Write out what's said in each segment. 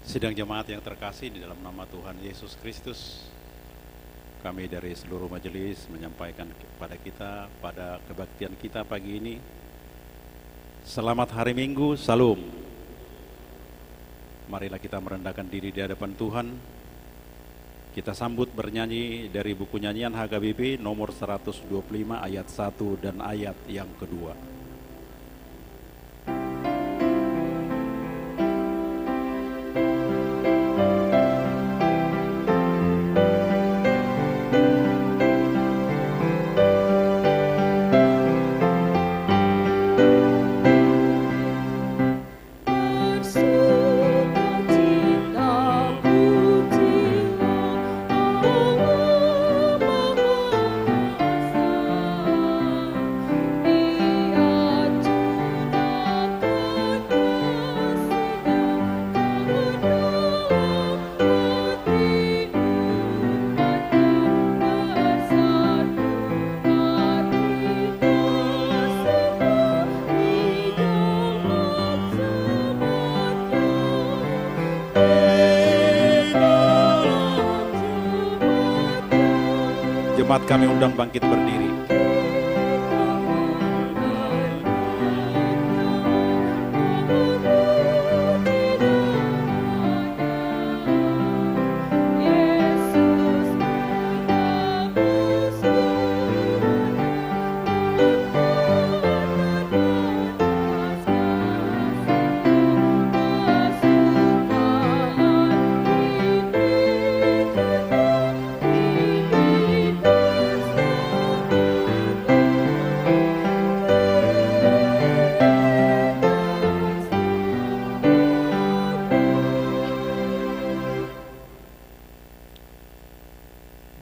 Sidang jemaat yang terkasih di dalam nama Tuhan Yesus Kristus, kami dari seluruh majelis menyampaikan kepada kita pada kebaktian kita pagi ini, selamat hari Minggu, Salam. Marilah kita merendahkan diri di hadapan Tuhan. Kita sambut bernyanyi dari buku nyanyian HKBP nomor 125 ayat 1 dan ayat yang kedua. Jemaat kami undang bangkit berdiri.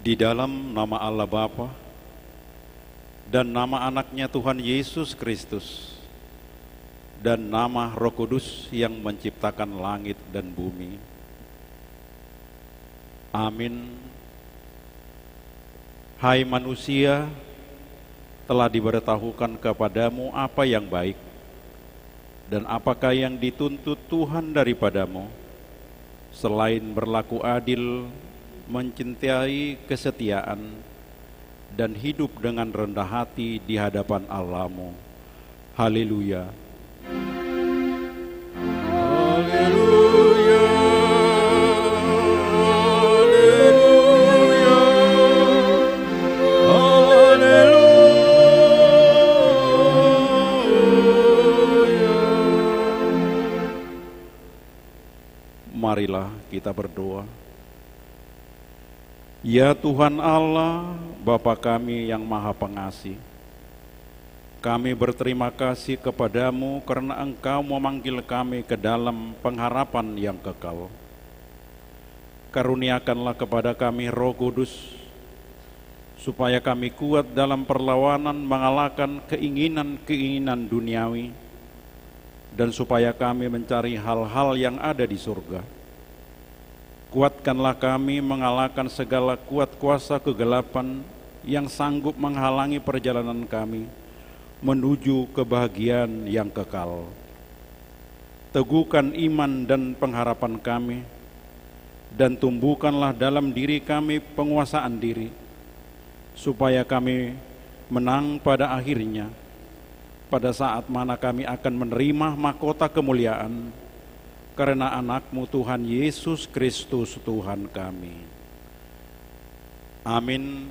Di dalam nama Allah Bapa dan nama anaknya Tuhan Yesus Kristus dan nama Roh Kudus yang menciptakan langit dan bumi. Amin. Hai manusia, telah diberitahukan kepadamu apa yang baik dan apakah yang dituntut Tuhan daripadamu, selain berlaku adil, mencintai kesetiaan, dan hidup dengan rendah hati di hadapan Allah-Mu. Haleluya. Haleluya. Haleluya. Haleluya. Marilah kita berdoa. Ya Tuhan Allah, Bapa kami yang Maha Pengasih, kami berterima kasih kepadamu karena Engkau memanggil kami ke dalam pengharapan yang kekal. Karuniakanlah kepada kami Roh Kudus, supaya kami kuat dalam perlawanan mengalahkan keinginan-keinginan duniawi, dan supaya kami mencari hal-hal yang ada di surga. Kuatkanlah kami mengalahkan segala kuat kuasa kegelapan yang sanggup menghalangi perjalanan kami menuju kebahagiaan yang kekal. Teguhkan iman dan pengharapan kami, dan tumbuhkanlah dalam diri kami penguasaan diri, supaya kami menang pada akhirnya, pada saat mana kami akan menerima mahkota kemuliaan, karena anak-Mu Tuhan Yesus Kristus Tuhan kami. Amin.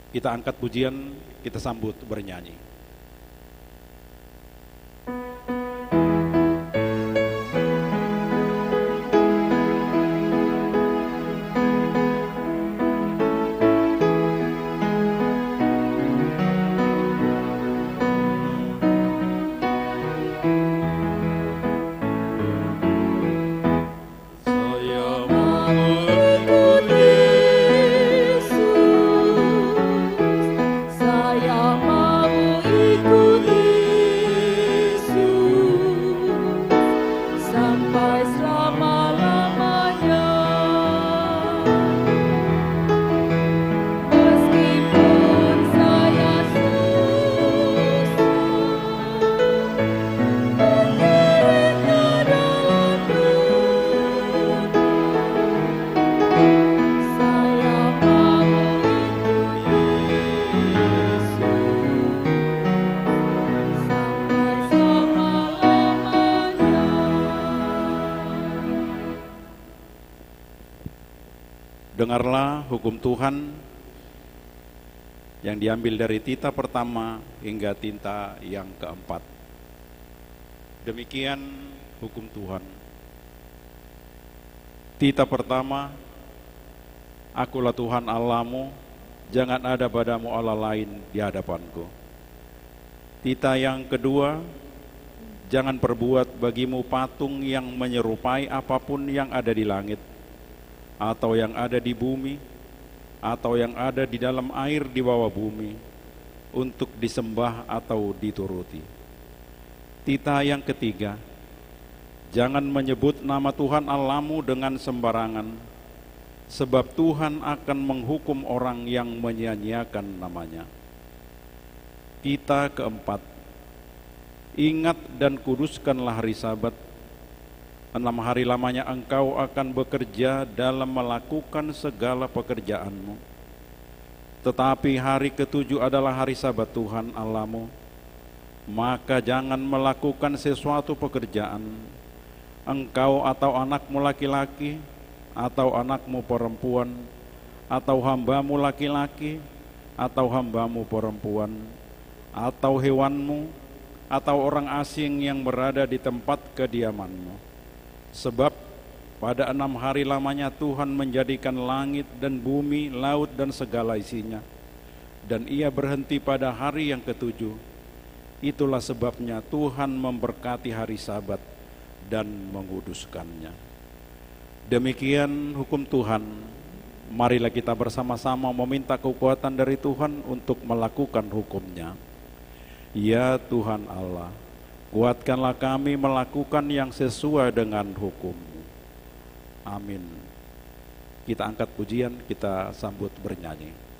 Kita angkat pujian, kita sambut bernyanyi. Saya mau Dengarlah hukum Tuhan yang diambil dari tita pertama hingga tita yang keempat. Demikian hukum Tuhan. Tita pertama, Akulah Tuhan Allahmu, jangan ada padamu Allah lain di hadapanku. Tita yang kedua, jangan perbuat bagimu patung yang menyerupai apapun yang ada di langit, atau yang ada di bumi, atau yang ada di dalam air di bawah bumi, untuk disembah atau dituruti. Tita yang ketiga, jangan menyebut nama Tuhan Allahmu dengan sembarangan, sebab Tuhan akan menghukum orang yang menyia-nyiakan namanya. Tita keempat, ingat dan kuduskanlah hari Sabat. 6 hari lamanya engkau akan bekerja dalam melakukan segala pekerjaanmu. Tetapi hari ke-7 adalah hari Sabat Tuhan Allahmu. Maka jangan melakukan sesuatu pekerjaan, engkau atau anakmu laki-laki, atau anakmu perempuan, atau hambamu laki-laki, atau hambamu perempuan, atau hewanmu, atau orang asing yang berada di tempat kediamanmu. Sebab pada 6 hari lamanya Tuhan menjadikan langit dan bumi, laut dan segala isinya, dan ia berhenti pada hari yang ke-7. Itulah sebabnya Tuhan memberkati hari Sabat dan menguduskannya. Demikian hukum Tuhan. Marilah kita bersama-sama meminta kekuatan dari Tuhan untuk melakukan hukum-Nya. Ya Tuhan Allah, kuatkanlah kami melakukan yang sesuai dengan hukum-Mu. Amin. Kita angkat pujian, kita sambut bernyanyi.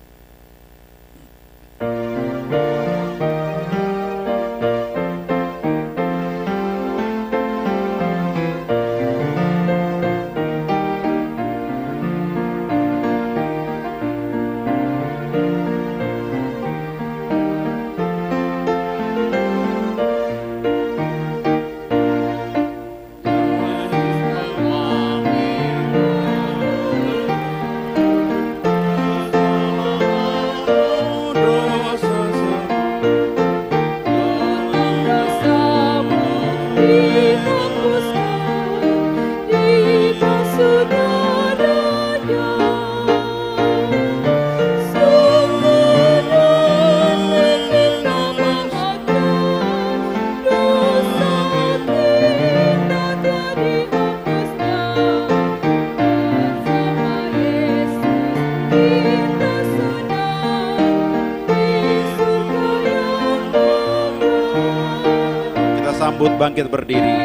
Bangkit berdiri.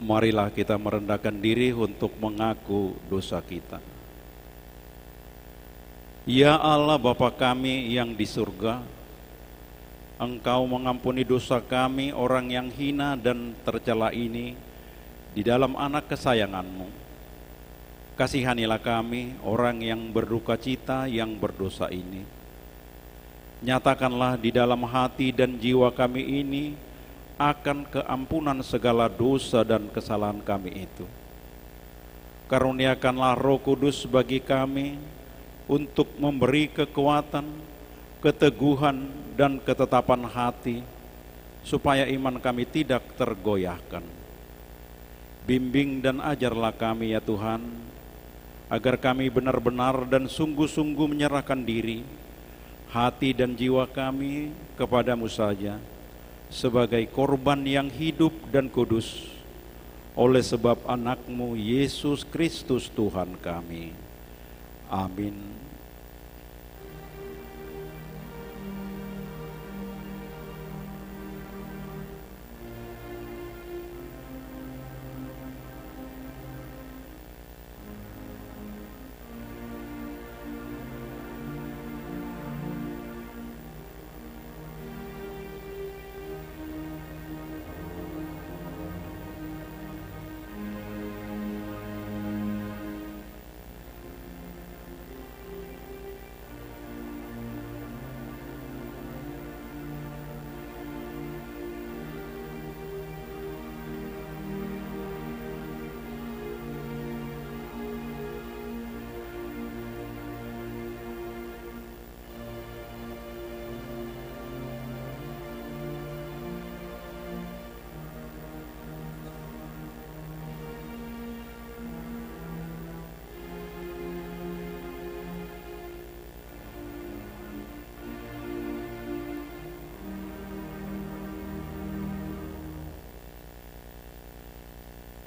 Marilah kita merendahkan diri untuk mengaku dosa kita. Ya Allah Bapa kami yang di surga, Engkau mengampuni dosa kami orang yang hina dan tercela ini di dalam anak kesayangan-Mu. Kasihanilah kami orang yang berduka cita yang berdosa ini. Nyatakanlah di dalam hati dan jiwa kami ini akan keampunan segala dosa dan kesalahan kami itu. Karuniakanlah Roh Kudus bagi kami untuk memberi kekuatan, keteguhan, dan ketetapan hati, supaya iman kami tidak tergoyahkan. Bimbing dan ajarlah kami ya Tuhan, agar kami benar-benar dan sungguh-sungguh menyerahkan diri, hati dan jiwa kami kepadamu saja, sebagai korban yang hidup dan kudus, oleh sebab anakmu Yesus Kristus Tuhan kami. Amin.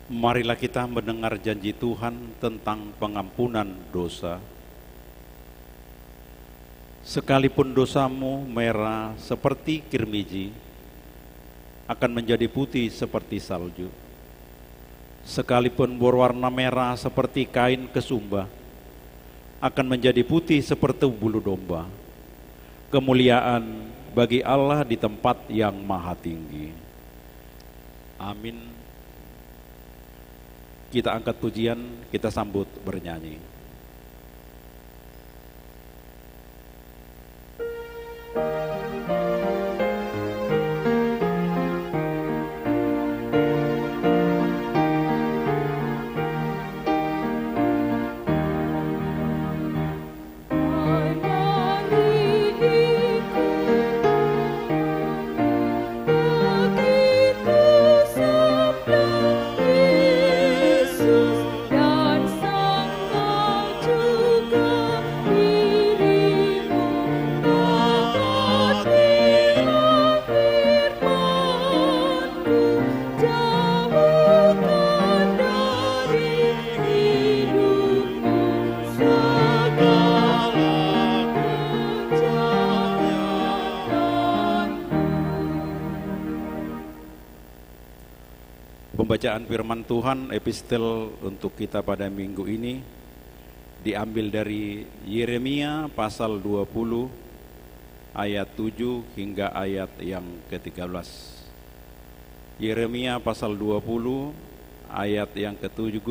Marilah kita mendengar janji Tuhan tentang pengampunan dosa. Sekalipun dosamu merah seperti kirmiji, akan menjadi putih seperti salju. Sekalipun berwarna merah seperti kain kesumba, akan menjadi putih seperti bulu domba. Kemuliaan bagi Allah di tempat yang maha tinggi. Amin. Kita angkat pujian, kita sambut bernyanyi. Pembacaan firman Tuhan epistel untuk kita pada minggu ini diambil dari Yeremia pasal 20 ayat 7 hingga ayat yang ke-13. Yeremia pasal 20 ayat yang ke-7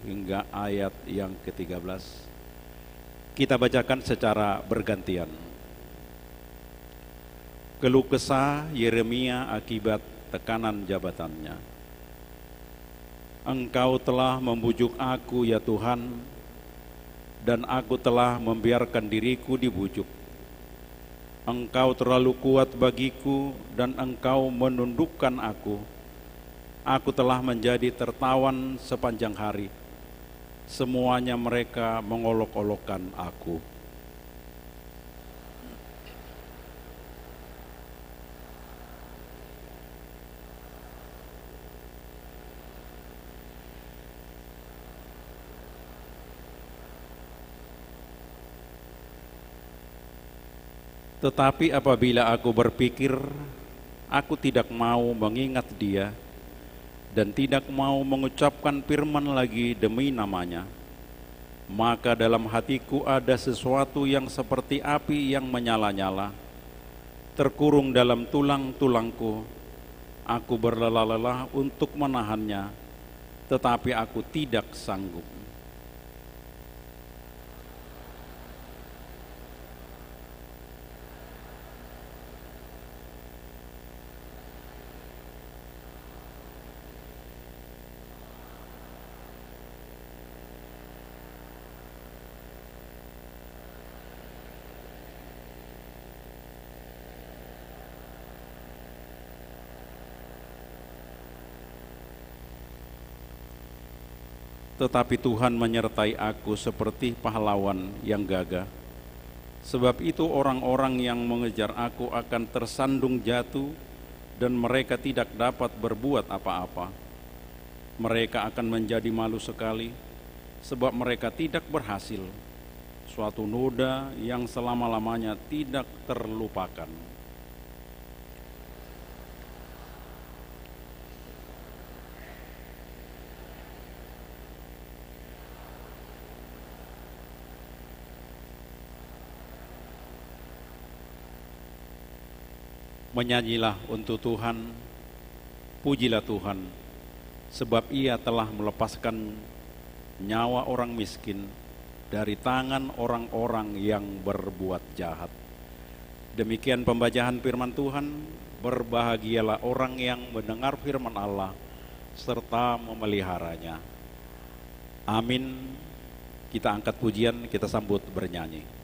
hingga ayat yang ke-13. Kita bacakan secara bergantian. Keluh kesah Yeremia akibat tekanan jabatannya. Engkau telah membujuk aku ya Tuhan, dan aku telah membiarkan diriku dibujuk. Engkau terlalu kuat bagiku, dan engkau menundukkan aku. Aku telah menjadi tertawan sepanjang hari. Semuanya mereka mengolok-olokkan aku. Tetapi apabila aku berpikir, aku tidak mau mengingat dia, dan tidak mau mengucapkan firman lagi demi namanya, maka dalam hatiku ada sesuatu yang seperti api yang menyala-nyala, terkurung dalam tulang-tulangku. Aku berlelah-lelah untuk menahannya, tetapi aku tidak sanggup. Tetapi Tuhan menyertai aku seperti pahlawan yang gagah. Sebab itu orang-orang yang mengejar aku akan tersandung jatuh, dan mereka tidak dapat berbuat apa-apa. Mereka akan menjadi malu sekali, sebab mereka tidak berhasil, suatu noda yang selama-lamanya tidak terlupakan. Menyanyilah untuk Tuhan, pujilah Tuhan, sebab Ia telah melepaskan nyawa orang miskin dari tangan orang-orang yang berbuat jahat. Demikian pembacaan firman Tuhan. Berbahagialah orang yang mendengar firman Allah serta memeliharanya. Amin. Kita angkat pujian, kita sambut bernyanyi.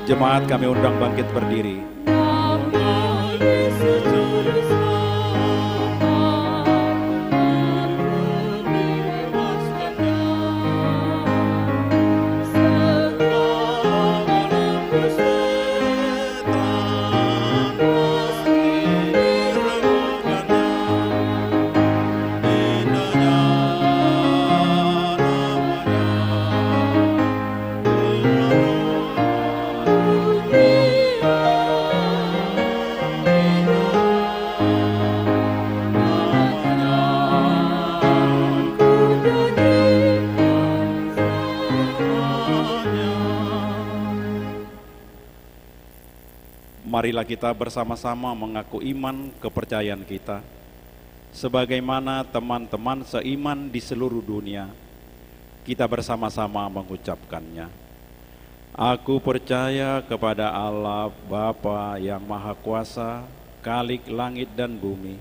Jemaat kami undang bangkit berdiri. Marilah kita bersama-sama mengaku iman kepercayaan kita, sebagaimana teman-teman seiman di seluruh dunia, kita bersama-sama mengucapkannya. Aku percaya kepada Allah Bapa yang Maha Kuasa, Khalik langit dan bumi.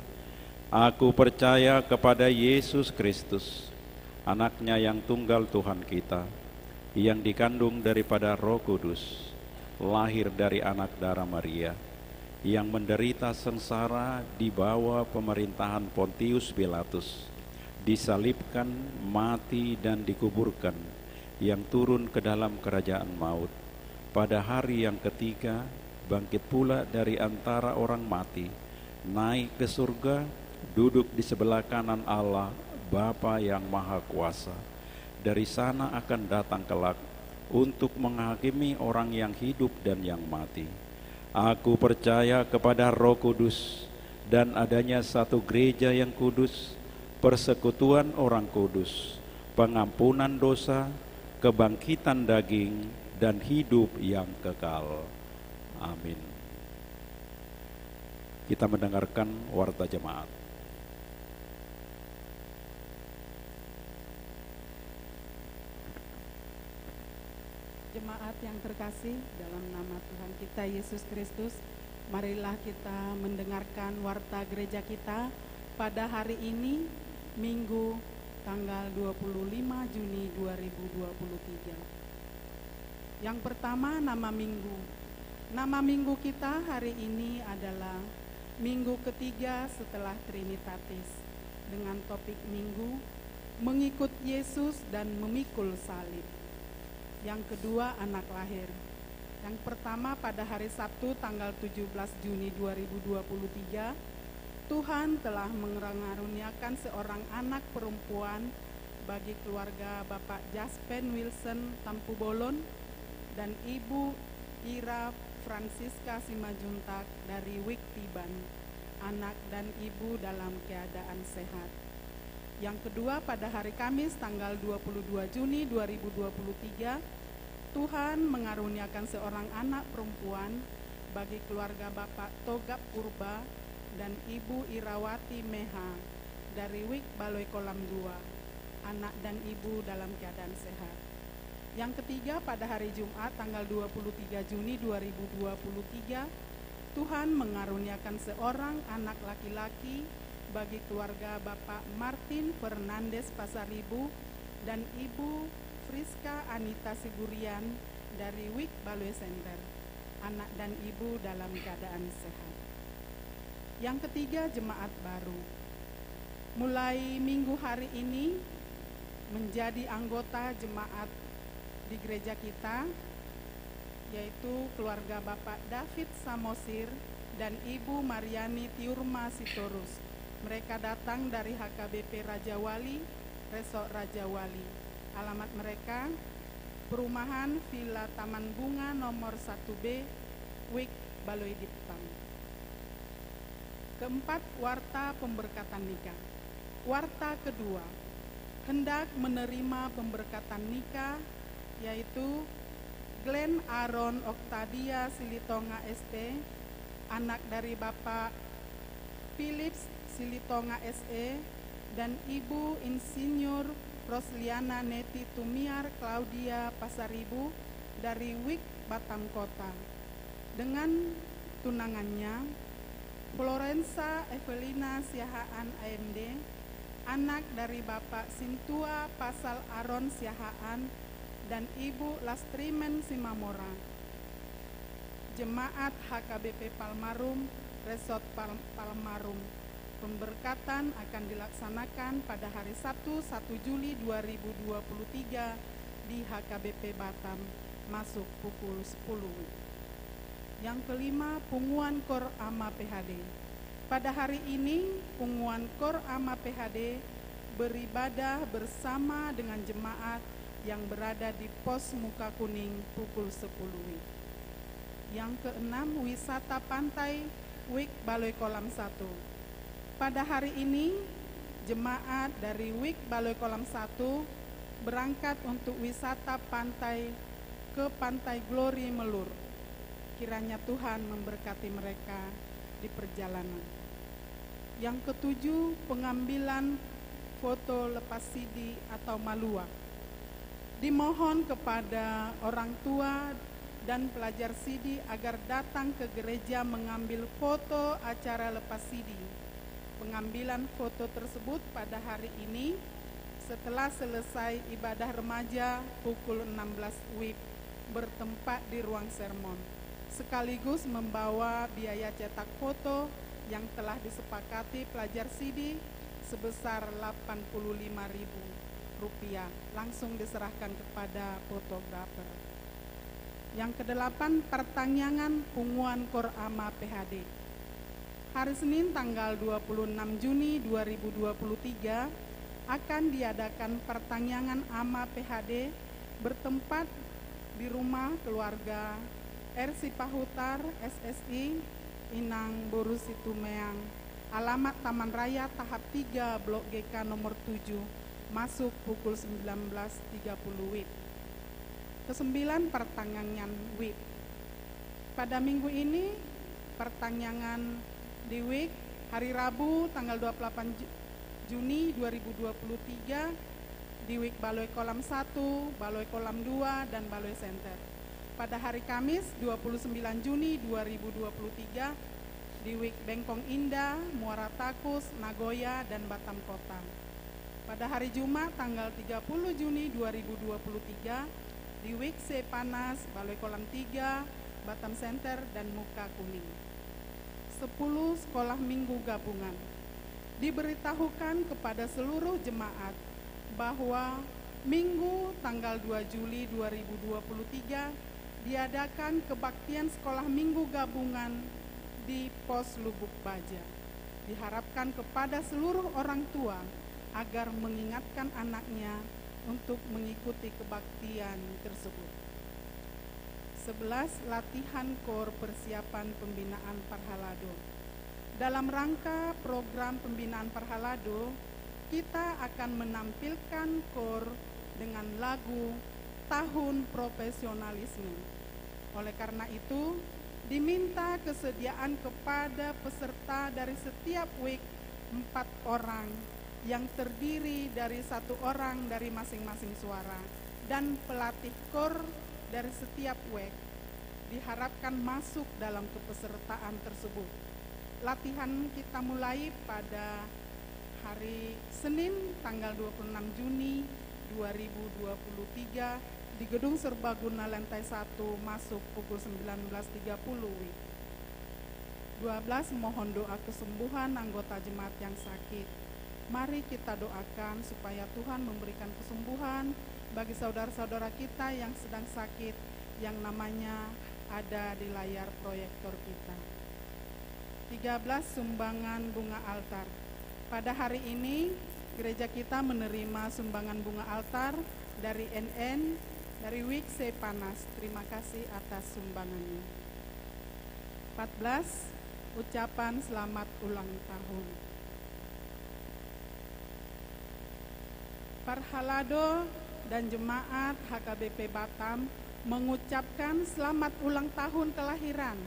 Aku percaya kepada Yesus Kristus, Anaknya yang tunggal Tuhan kita, yang dikandung daripada Roh Kudus, lahir dari anak darah Maria, yang menderita sengsara di bawah pemerintahan Pontius Pilatus, disalibkan, mati dan dikuburkan, yang turun ke dalam kerajaan maut. Pada hari yang ketiga, bangkit pula dari antara orang mati, naik ke surga, duduk di sebelah kanan Allah, Bapa yang Maha Kuasa. Dari sana akan datang kelak untuk menghakimi orang yang hidup dan yang mati. Aku percaya kepada Roh Kudus dan adanya satu gereja yang kudus, persekutuan orang kudus, pengampunan dosa, kebangkitan daging, dan hidup yang kekal. Amin. Kita mendengarkan warta jemaat. Jemaat yang terkasih, dalam nama Tuhan kita Yesus Kristus, marilah kita mendengarkan warta gereja kita pada hari ini, Minggu tanggal 25 Juni 2023. Yang pertama, nama minggu. Nama minggu kita hari ini adalah minggu ketiga setelah Trinitatis, dengan topik minggu, mengikut Yesus dan memikul salib. Yang kedua, anak lahir. Yang pertama, pada hari Sabtu tanggal 17 Juni 2023, Tuhan telah mengaruniakan seorang anak perempuan bagi keluarga Bapak Jaspen Wilson Tampubolon dan Ibu Ira Francisca Simajuntak dari Wiktiban. anak dan ibu dalam keadaan sehat. Yang kedua, pada hari Kamis tanggal 22 Juni 2023, Tuhan mengaruniakan seorang anak perempuan bagi keluarga Bapak Togap Purba dan Ibu Irawati Meha dari Wik Baloi Kolam 2, anak dan ibu dalam keadaan sehat. Yang ketiga, pada hari Jumat tanggal 23 Juni 2023, Tuhan mengaruniakan seorang anak laki-laki bagi keluarga Bapak Martin Fernandes Pasaribu dan Ibu Friska Anita Sigurian dari Wik Baloi Center, anak dan ibu dalam keadaan sehat. Yang ketiga, jemaat baru. Mulai minggu hari ini menjadi anggota jemaat di gereja kita, yaitu keluarga Bapak David Samosir dan Ibu Mariani Tiurma Sitorus. Mereka datang dari HKBP Raja Wali, Resort Raja Wali. Alamat mereka, Perumahan Villa Taman Bunga nomor 1B, Wik Baloi Diptam. Keempat, warta pemberkatan nikah. Warta kedua, hendak menerima pemberkatan nikah, yaitu Glenn Aaron Octavia Silitonga ST, anak dari Bapak Philips Silitonga SE, dan Ibu Insinyur Rosliana Neti Tumiar Claudia Pasaribu dari Wik Batam Kota. Dengan tunangannya, Florensa Evelina Siahaan AMD, anak dari Bapak Sintua Pasal Aron Siahaan dan Ibu Lastrimen Simamora. Jemaat HKBP Palmarum, Resort Palmarum. Pemberkatan akan dilaksanakan pada hari Sabtu 1 Juli 2023 di HKBP Batam, masuk pukul 10. Yang kelima, Punguan Kor Ama PHD. Pada hari ini, Punguan Kor Ama PHD beribadah bersama dengan jemaat yang berada di pos Muka Kuning pukul 10. Yang keenam, wisata pantai Wik Baloi Kolam 1. Pada hari ini, jemaat dari Wik Baloi Kolam 1 berangkat untuk wisata pantai ke Pantai Glory Melur. Kiranya Tuhan memberkati mereka di perjalanan. Yang ketujuh, pengambilan foto lepas CD atau malua. Dimohon kepada orang tua dan pelajar CD agar datang ke gereja mengambil foto acara lepas CD. Pengambilan foto tersebut pada hari ini setelah selesai ibadah remaja pukul 16 WIB bertempat di ruang sermon, sekaligus membawa biaya cetak foto yang telah disepakati pelajar CD sebesar Rp85.000 langsung diserahkan kepada fotografer. Yang kedelapan, pertanyaan Punguan Kor Ama PHD. Hari Senin tanggal 26 Juni 2023 akan diadakan pertanyaan Ama PHD bertempat di rumah keluarga RC Pahutar SSI Inang Boru Situmeang, alamat Taman Raya tahap 3 Blok GK nomor 7, masuk pukul 19.30 WIB. Kesembilan, pertanyaan WIB. Pada minggu ini pertanyaan di WIB hari Rabu tanggal 28 Juni 2023 di WIB Baloi Kolam 1, Baloi Kolam 2, dan Baloi Center. Pada hari Kamis 29 Juni 2023 di WIB Bengkong Indah, Muara Takus, Nagoya, dan Batam Kota. Pada hari Jumat tanggal 30 Juni 2023 di WIB Sepanas, Baloi Kolam 3, Batam Center, dan Muka Kuning. 10 sekolah minggu gabungan. Diberitahukan kepada seluruh jemaat bahwa Minggu tanggal 2 Juli 2023 diadakan kebaktian sekolah minggu gabungan di Pos Lubuk Baja. Diharapkan kepada seluruh orang tua agar mengingatkan anaknya untuk mengikuti kebaktian tersebut. 11. Latihan KOR persiapan pembinaan Parhalado. dalam rangka program pembinaan Parhalado, kita akan menampilkan kor dengan lagu Tahun Profesionalisme. Oleh karena itu, diminta kesediaan kepada peserta dari setiap week 4 orang yang terdiri dari 1 orang dari masing-masing suara dan pelatih kor dari setiap week diharapkan masuk dalam kepesertaan tersebut. Latihan kita mulai pada hari Senin tanggal 26 Juni 2023 di Gedung Serbaguna lantai 1 masuk pukul 19.30 12. Mohon doa kesembuhan anggota jemaat yang sakit. Mari kita doakan supaya Tuhan memberikan kesembuhan bagi saudara-saudara kita yang sedang sakit, yang namanya ada di layar proyektor kita. 13. Sumbangan bunga altar. Pada hari ini gereja kita menerima sumbangan bunga altar dari NN, dari Wik Sepanas. Terima kasih atas sumbangannya. 14. Ucapan selamat ulang tahun. Parhalado dan jemaat HKBP Batam mengucapkan selamat ulang tahun kelahiran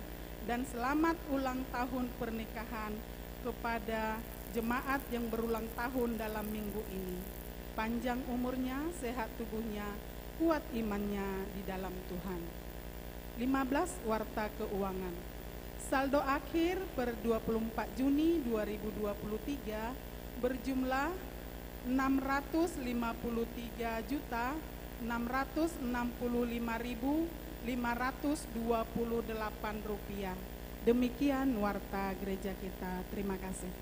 dan selamat ulang tahun pernikahan kepada jemaat yang berulang tahun dalam minggu ini. Panjang umurnya, sehat tubuhnya, kuat imannya di dalam Tuhan. 15. Warta keuangan. Saldo akhir per 24 Juni 2023 berjumlah 653.665.528 rupiah. Demikian warta gereja kita. Terima kasih.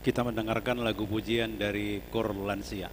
Kita mendengarkan lagu pujian dari Kor Lansia.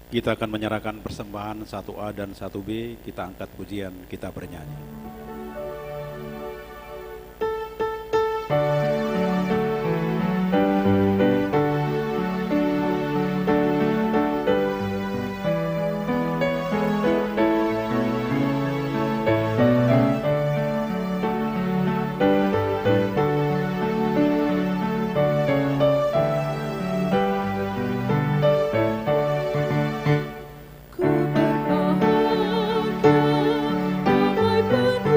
Kita akan menyerahkan persembahan 1A dan 1B, kita angkat pujian, kita bernyanyi. Ku berbahagia, damai penuh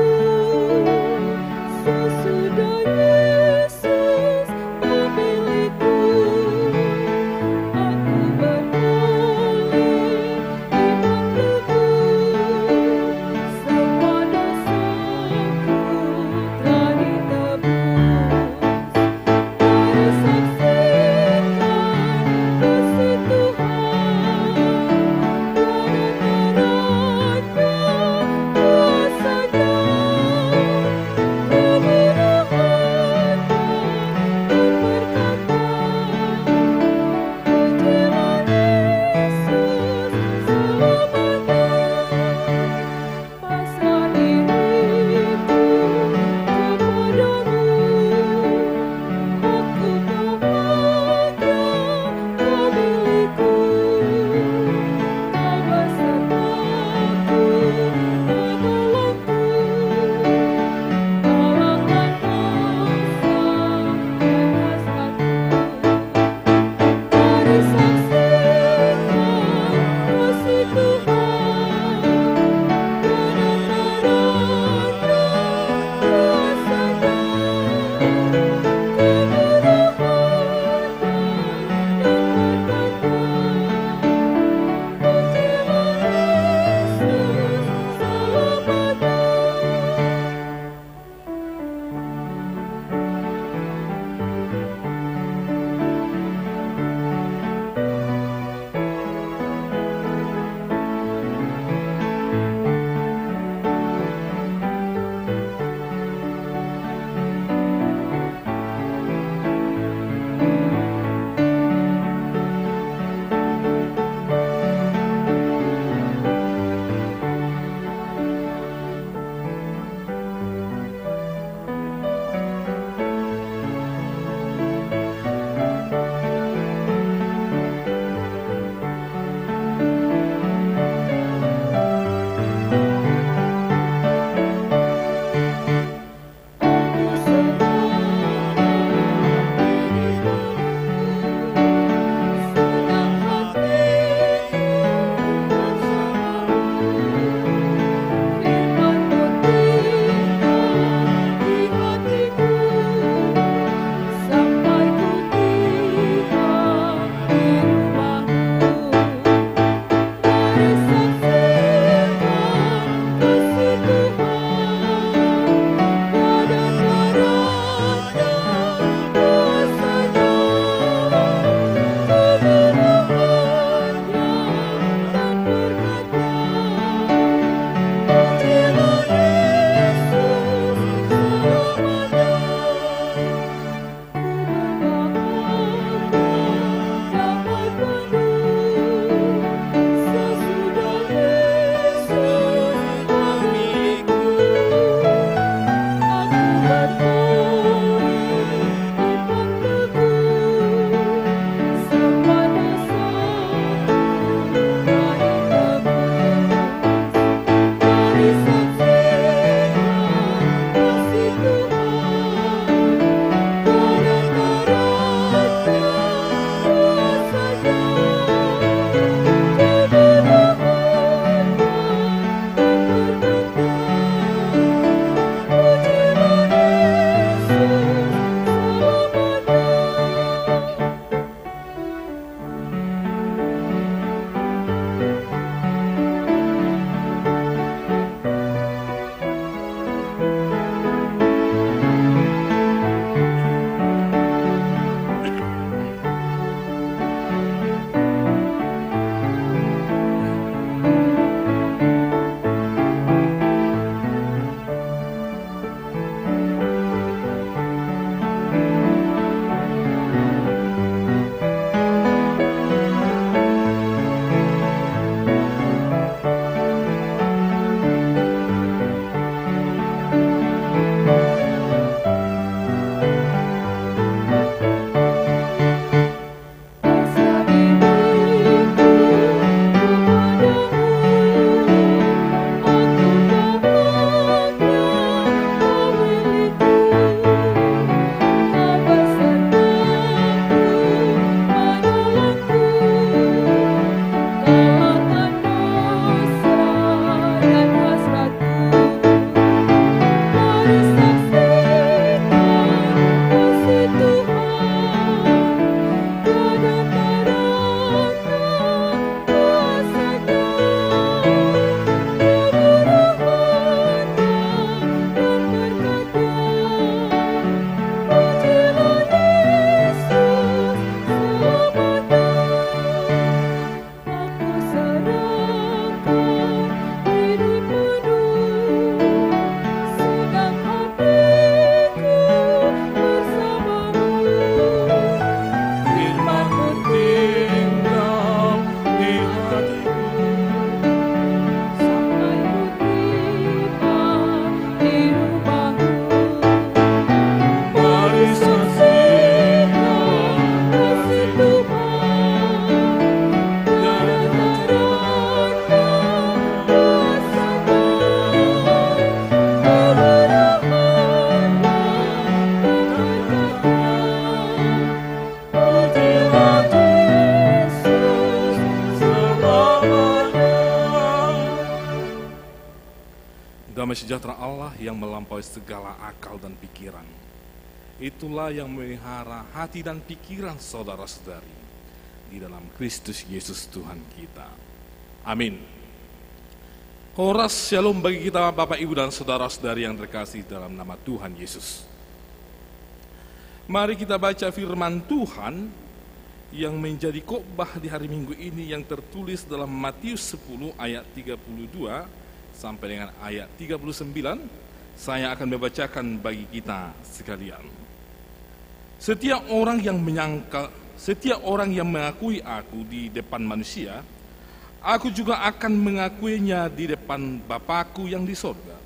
Damai sejahtera Allah yang melampaui segala akal dan pikiran, itulah yang memelihara hati dan pikiran saudara-saudari di dalam Kristus Yesus Tuhan kita. Amin. Koras shalom bagi kita Bapak, Ibu, dan saudara-saudari yang terkasih dalam nama Tuhan Yesus. Mari kita baca firman Tuhan yang menjadi khotbah di hari Minggu ini yang tertulis dalam Matius 10 ayat 32 sampai dengan ayat 39. Saya akan membacakan bagi kita sekalian. Setiap orang yang mengakui aku di depan manusia, aku juga akan mengakuinya di depan Bapa-Ku yang di sorga.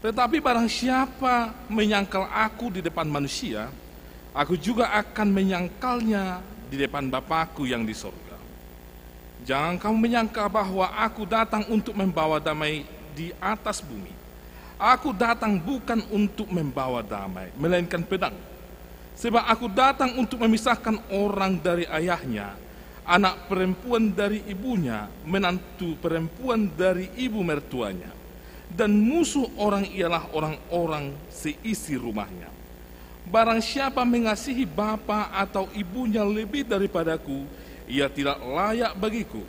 Tetapi barang siapa menyangkal aku di depan manusia, aku juga akan menyangkalnya di depan Bapa-Ku yang di sorga. Jangan kamu menyangka bahwa aku datang untuk membawa damai di atas bumi. Aku datang bukan untuk membawa damai, melainkan pedang. Sebab aku datang untuk memisahkan orang dari ayahnya, anak perempuan dari ibunya, menantu perempuan dari ibu mertuanya, dan musuh orang ialah orang-orang seisi rumahnya. Barang siapa mengasihi bapa atau ibunya lebih daripadaku, ia tidak layak bagiku.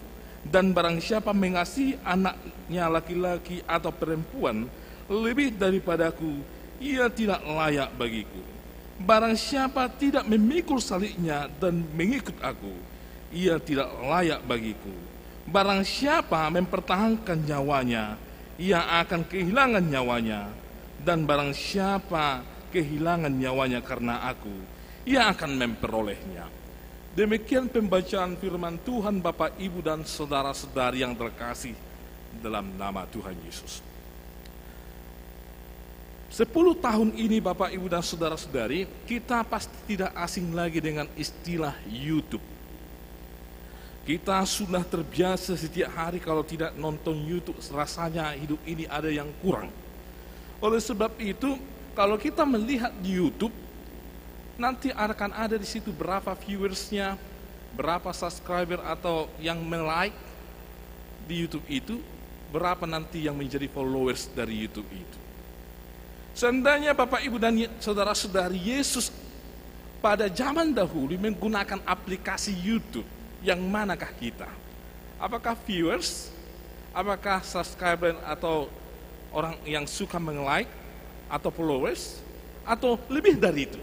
Dan barang siapa mengasihi anaknya laki-laki atau perempuan lebih daripadaku, ia tidak layak bagiku. Barang siapa tidak memikul salibnya dan mengikut aku, ia tidak layak bagiku. Barang siapa mempertahankan nyawanya, ia akan kehilangan nyawanya. Dan barang siapa kehilangan nyawanya karena aku, ia akan memperolehnya. Demikian pembacaan firman Tuhan. Bapak, Ibu, dan saudara-saudari yang terkasih dalam nama Tuhan Yesus. 10 tahun ini Bapak, Ibu, dan saudara-saudari, kita pasti tidak asing lagi dengan istilah YouTube. Kita sudah terbiasa setiap hari kalau tidak nonton YouTube, rasanya hidup ini ada yang kurang. Oleh sebab itu, kalau kita melihat di YouTube, nanti akan ada di situ berapa viewersnya, berapa subscriber atau yang like di YouTube itu, berapa nanti yang menjadi followers dari YouTube itu. Seandainya Bapak, Ibu, dan saudara-saudari, Yesus pada zaman dahulu menggunakan aplikasi YouTube, yang manakah kita? Apakah viewers? Apakah subscriber atau orang yang suka meng-like atau followers? Atau lebih dari itu?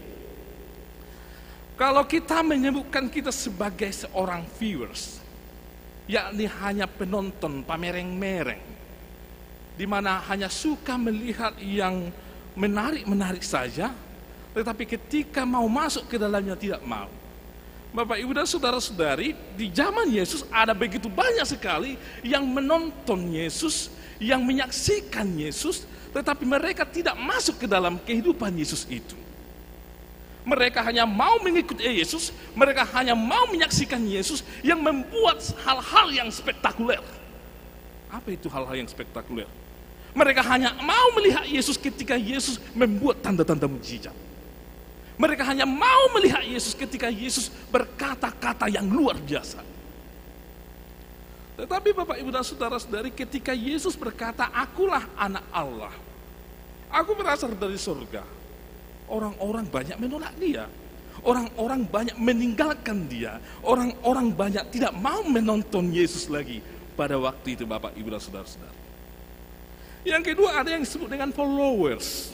Kalau kita menyebutkan kita sebagai seorang viewers, yakni hanya penonton pamereng-mereng, di mana hanya suka melihat yang menarik-menarik saja, tetapi ketika mau masuk ke dalamnya tidak mau. Bapak, Ibu, dan saudara-saudari, di zaman Yesus ada begitu banyak sekali yang menonton Yesus, yang menyaksikan Yesus, tetapi mereka tidak masuk ke dalam kehidupan Yesus itu. Mereka hanya mau mengikuti Yesus, mereka hanya mau menyaksikan Yesus yang membuat hal-hal yang spektakuler. Apa itu hal-hal yang spektakuler? Mereka hanya mau melihat Yesus ketika Yesus membuat tanda-tanda mukjizat. Mereka hanya mau melihat Yesus ketika Yesus berkata-kata yang luar biasa. Tetapi Bapak, Ibu, dan saudara-saudari, ketika Yesus berkata, "Akulah anak Allah, aku berasal dari surga," orang-orang banyak menolak dia. Orang-orang banyak meninggalkan dia. Orang-orang banyak tidak mau menonton Yesus lagi pada waktu itu, Bapak, Ibu, dan saudara-saudara. Yang kedua, ada yang disebut dengan followers.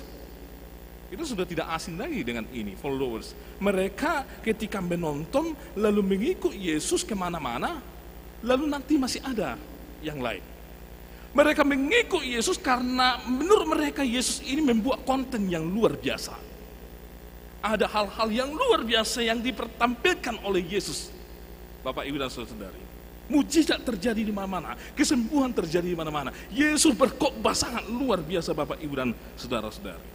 Kita sudah tidak asing lagi dengan ini, followers. Mereka ketika menonton lalu mengikut Yesus kemana-mana, lalu nanti masih ada yang lain. Mereka mengikut Yesus karena menurut mereka Yesus ini membuat konten yang luar biasa. Ada hal-hal yang luar biasa yang dipertampilkan oleh Yesus. Bapak, Ibu, dan saudara-saudari, mujizat terjadi di mana-mana, kesembuhan terjadi di mana-mana. Yesus berkhotbah sangat luar biasa, Bapak, Ibu, dan saudara-saudari.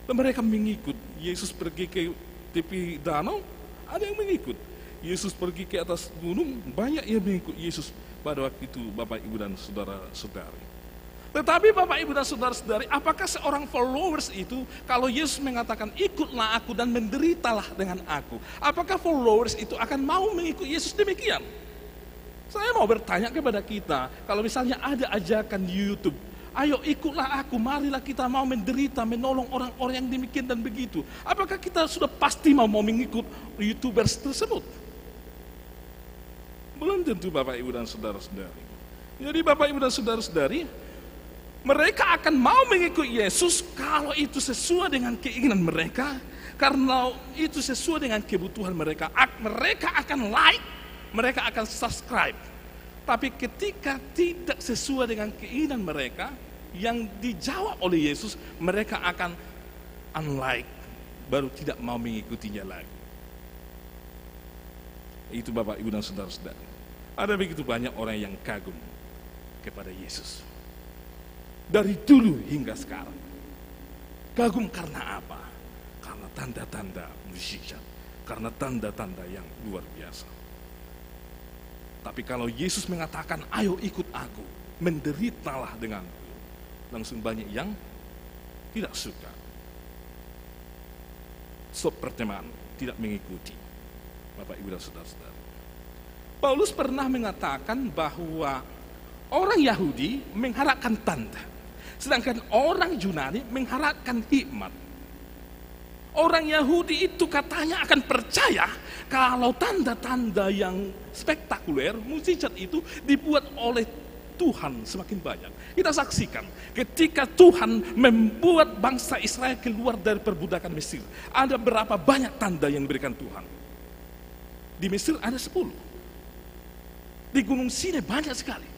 Dan mereka mengikut. Yesus pergi ke tepi danau, ada yang mengikut. Yesus pergi ke atas gunung, banyak yang mengikut Yesus pada waktu itu, Bapak, Ibu, dan saudara-saudari. Tetapi Bapak, Ibu, dan saudara-saudari, apakah seorang followers itu, kalau Yesus mengatakan ikutlah aku dan menderitalah dengan aku, apakah followers itu akan mau mengikut Yesus demikian? Saya mau bertanya kepada kita, kalau misalnya ada ajakan di YouTube, Ayo ikutlah aku, marilah kita mau menderita, menolong orang-orang yang demikian dan begitu. Apakah kita sudah pasti mau mengikut YouTubers tersebut? Belum tentu Bapak Ibu dan Saudara-saudari. Jadi Bapak Ibu dan Saudara-saudari, mereka akan mau mengikut Yesus kalau itu sesuai dengan keinginan mereka, karena itu sesuai dengan kebutuhan mereka. Mereka akan like, mereka akan subscribe. Tapi ketika tidak sesuai dengan keinginan mereka, yang dijawab oleh Yesus, mereka akan unlike, baru tidak mau mengikutinya lagi. Itu Bapak Ibu dan Saudara-saudara. Ada begitu banyak orang yang kagum kepada Yesus. Dari dulu hingga sekarang. Kagum karena apa? Karena tanda-tanda mukjizat, karena tanda-tanda yang luar biasa. Tapi kalau Yesus mengatakan, ayo ikut aku, menderitalah denganku, langsung banyak yang tidak suka. Stop pertemanan, tidak mengikuti. Bapak Ibu dan Saudara-saudara. Paulus pernah mengatakan bahwa orang Yahudi mengharapkan tanda, sedangkan orang Yunani mengharapkan hikmat. Orang Yahudi itu katanya akan percaya kalau tanda-tanda yang spektakuler, mukjizat itu dibuat oleh Tuhan semakin banyak. Kita saksikan ketika Tuhan membuat bangsa Israel keluar dari perbudakan Mesir, ada berapa banyak tanda yang diberikan Tuhan. Di Mesir ada 10. Di Gunung Sinai banyak sekali.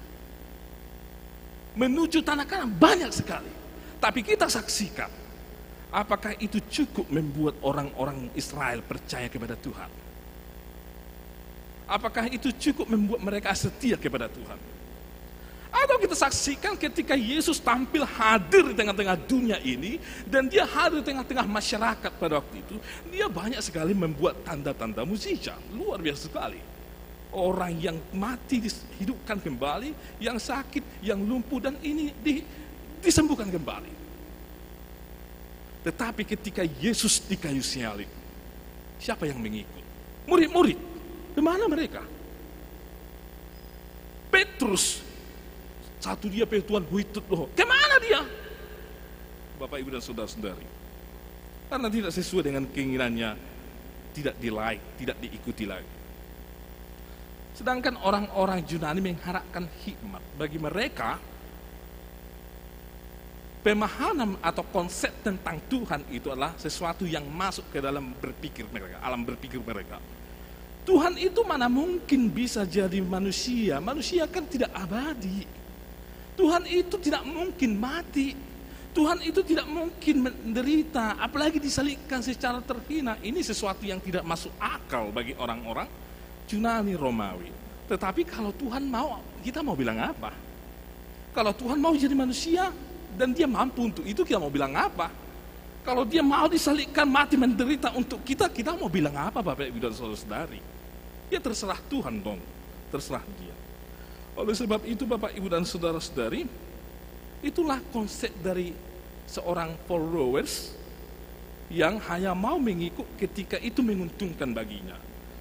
Menuju tanah Kanaan banyak sekali. Tapi kita saksikan, apakah itu cukup membuat orang-orang Israel percaya kepada Tuhan? Apakah itu cukup membuat mereka setia kepada Tuhan? Atau kita saksikan ketika Yesus tampil hadir di tengah-tengah dunia ini, dan dia hadir di tengah-tengah masyarakat pada waktu itu, dia banyak sekali membuat tanda-tanda mukjizat, luar biasa sekali. Orang yang mati dihidupkan kembali, yang sakit, yang lumpuh, dan ini disembuhkan kembali. Tetapi ketika Yesus di kayu salib, siapa yang mengikut? Murid-murid. Kemana mereka? Petrus, satu dia Tuhan huitut loh. Kemana dia? Bapak Ibu dan Saudara-saudari, karena tidak sesuai dengan keinginannya, tidak di-like, tidak diikuti lagi. Sedangkan orang-orang Yunani mengharapkan hikmat. Bagi mereka, pemahaman atau konsep tentang Tuhan itu adalah sesuatu yang masuk ke dalam berpikir mereka, alam berpikir mereka. Tuhan itu mana mungkin bisa jadi manusia? Manusia kan tidak abadi. Tuhan itu tidak mungkin mati. Tuhan itu tidak mungkin menderita, apalagi disalibkan secara terhina. Ini sesuatu yang tidak masuk akal bagi orang-orang Yunani Romawi. Tetapi kalau Tuhan mau, kita mau bilang apa? Kalau Tuhan mau jadi manusia dan dia mampu untuk itu, kita mau bilang apa? Kalau dia mau disalibkan, mati, menderita untuk kita, kita mau bilang apa Bapak Ibu dan Saudara-saudari? Ya terserah Tuhan dong, terserah dia. Oleh sebab itu Bapak Ibu dan Saudara-saudari, itulah konsep dari seorang followers yang hanya mau mengikut ketika itu menguntungkan baginya.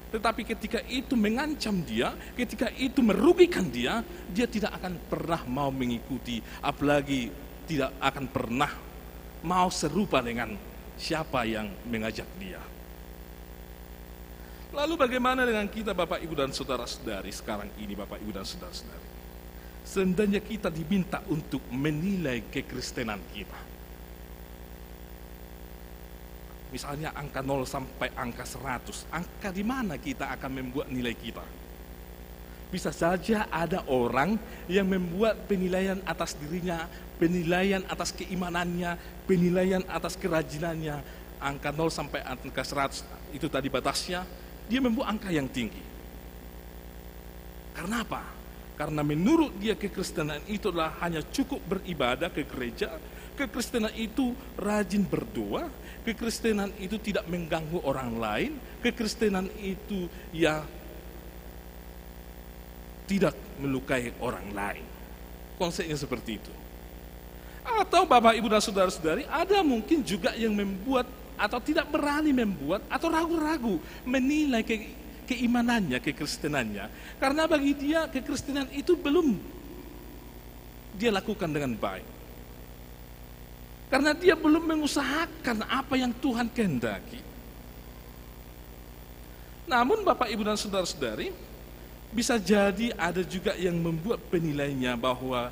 Tetapi ketika itu mengancam dia, ketika itu merugikan dia, dia tidak akan pernah mau mengikuti, apalagi tidak akan pernah mau serupa dengan siapa yang mengajak dia. Lalu bagaimana dengan kita Bapak Ibu dan Saudara-saudari sekarang ini Bapak Ibu dan Saudara-saudari? Seandainya kita diminta untuk menilai kekristenan kita. Misalnya angka 0 sampai angka 100, angka di mana kita akan membuat nilai kita? Bisa saja ada orang yang membuat penilaian atas dirinya, penilaian atas keimanannya, penilaian atas kerajinannya. Angka 0 sampai angka 100 itu tadi batasnya, dia membuat angka yang tinggi. Karena apa? Karena menurut dia kekristenan itu adalah hanya cukup beribadah ke gereja, kekristenan itu rajin berdoa, kekristenan itu tidak mengganggu orang lain, kekristenan itu ya tidak melukai orang lain. Konsepnya seperti itu. Atau Bapak Ibu dan Saudara-saudari, ada mungkin juga yang membuat atau tidak berani membuat atau ragu-ragu menilai keimanannya, kekristenannya. Karena bagi dia kekristenan itu belum dia lakukan dengan baik. Karena dia belum mengusahakan apa yang Tuhan kehendaki. Namun Bapak, Ibu, dan saudara-saudari, bisa jadi ada juga yang membuat penilaiannya bahwa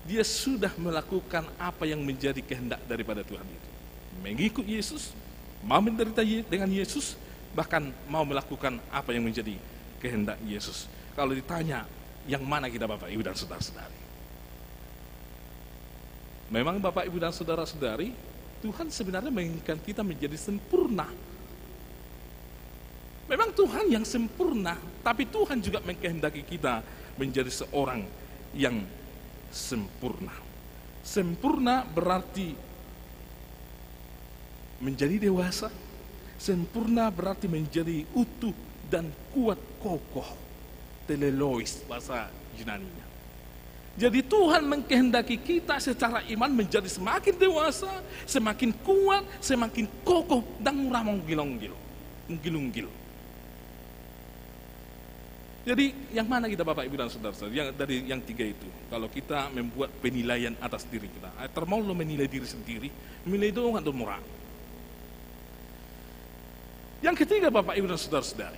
dia sudah melakukan apa yang menjadi kehendak daripada Tuhan itu. Mengikut Yesus, mau menderita dengan Yesus, bahkan mau melakukan apa yang menjadi kehendak Yesus. Kalau ditanya, yang mana kita Bapak, Ibu, dan saudara-saudari? Memang Bapak, Ibu, dan saudara-saudari, Tuhan sebenarnya menginginkan kita menjadi sempurna. Memang Tuhan yang sempurna, tapi Tuhan juga mengkehendaki kita menjadi seorang yang sempurna. Sempurna berarti menjadi dewasa. Sempurna berarti menjadi utuh dan kuat kokoh. Telelois bahasa Yunaninya. Jadi Tuhan mengkehendaki kita secara iman menjadi semakin dewasa, semakin kuat, semakin kokoh, dan murah menggilunggil. Jadi yang mana kita Bapak, Ibu, dan saudara-saudara? Yang dari yang tiga itu. Kalau kita membuat penilaian atas diri kita, termau lo menilai diri sendiri, menilai doang atau murah. Yang ketiga Bapak, Ibu, dan saudara-saudari,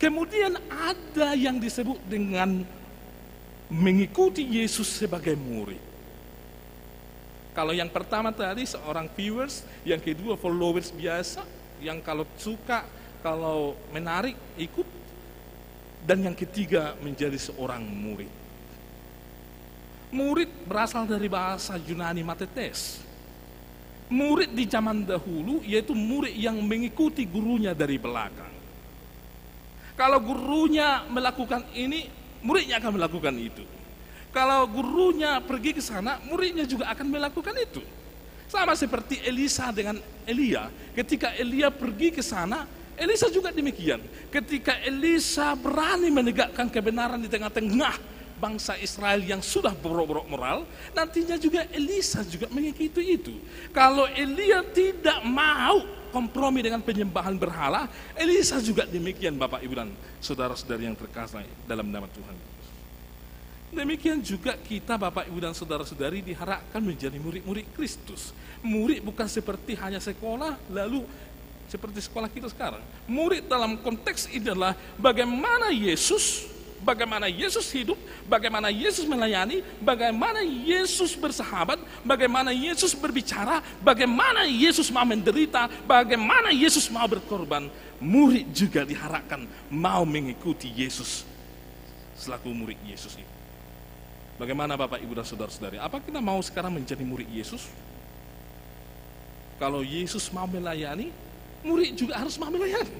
kemudian ada yang disebut dengan mengikuti Yesus sebagai murid. Kalau yang pertama tadi seorang viewers, yang kedua followers biasa, yang kalau suka, kalau menarik ikut, dan yang ketiga menjadi seorang murid. Murid berasal dari bahasa Yunani matetes. Murid di zaman dahulu yaitu murid yang mengikuti gurunya dari belakang. Kalau gurunya melakukan ini, muridnya akan melakukan itu. Kalau gurunya pergi ke sana, muridnya juga akan melakukan itu. Sama seperti Elisa dengan Elia. Ketika Elia pergi ke sana, Elisa juga demikian. Ketika Elisa berani menegakkan kebenaran di tengah-tengah bangsa Israel yang sudah borok-borok moral, nantinya juga Elisa juga mengikuti itu. Kalau Elia tidak mau kompromi dengan penyembahan berhala, Elisa juga demikian Bapak, Ibu, dan saudara-saudari yang terkasih dalam nama Tuhan. Demikian juga kita Bapak, Ibu, dan saudara-saudari diharapkan menjadi murid-murid Kristus. Murid bukan seperti hanya sekolah lalu seperti sekolah kita sekarang. Murid dalam konteks ini adalah bagaimana Yesus hidup, bagaimana Yesus melayani, bagaimana Yesus bersahabat, bagaimana Yesus berbicara, bagaimana Yesus mau menderita, bagaimana Yesus mau berkorban. Murid juga diharapkan mau mengikuti Yesus selaku murid Yesus itu. Bagaimana Bapak, Ibu, dan saudara-saudari? Apa kita mau sekarang menjadi murid Yesus? Kalau Yesus mau melayani, murid juga harus mau melayani.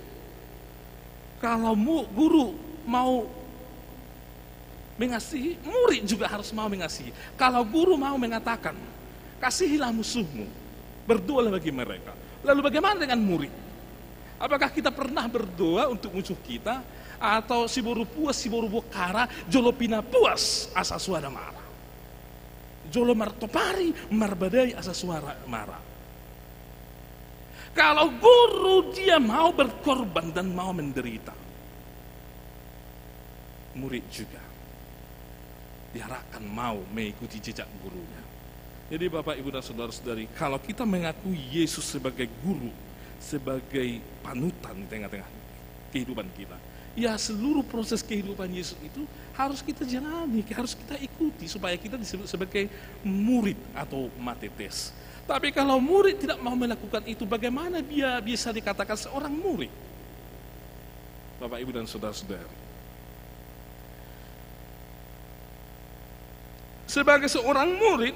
Kalau guru mau mengasihi, murid juga harus mau mengasihi. Kalau guru mau mengatakan, kasihilah musuhmu, berdoalah bagi mereka. Lalu bagaimana dengan murid? Apakah kita pernah berdoa untuk musuh kita? Atau si boru puas, si boru bokara, jolo pina puas, asa suara marah. Jolo martopari, marbadai, asa suara marah. Kalau guru dia mau berkorban dan mau menderita, murid juga diharapkan mau mengikuti jejak gurunya. Jadi Bapak, Ibu, dan saudara-saudari, kalau kita mengakui Yesus sebagai guru, sebagai panutan di tengah-tengah kehidupan kita, ya seluruh proses kehidupan Yesus itu harus kita jalani, harus kita ikuti supaya kita disebut sebagai murid atau matetes. Tapi kalau murid tidak mau melakukan itu, bagaimana dia bisa dikatakan seorang murid? Bapak, Ibu, dan saudara-saudari, sebagai seorang murid,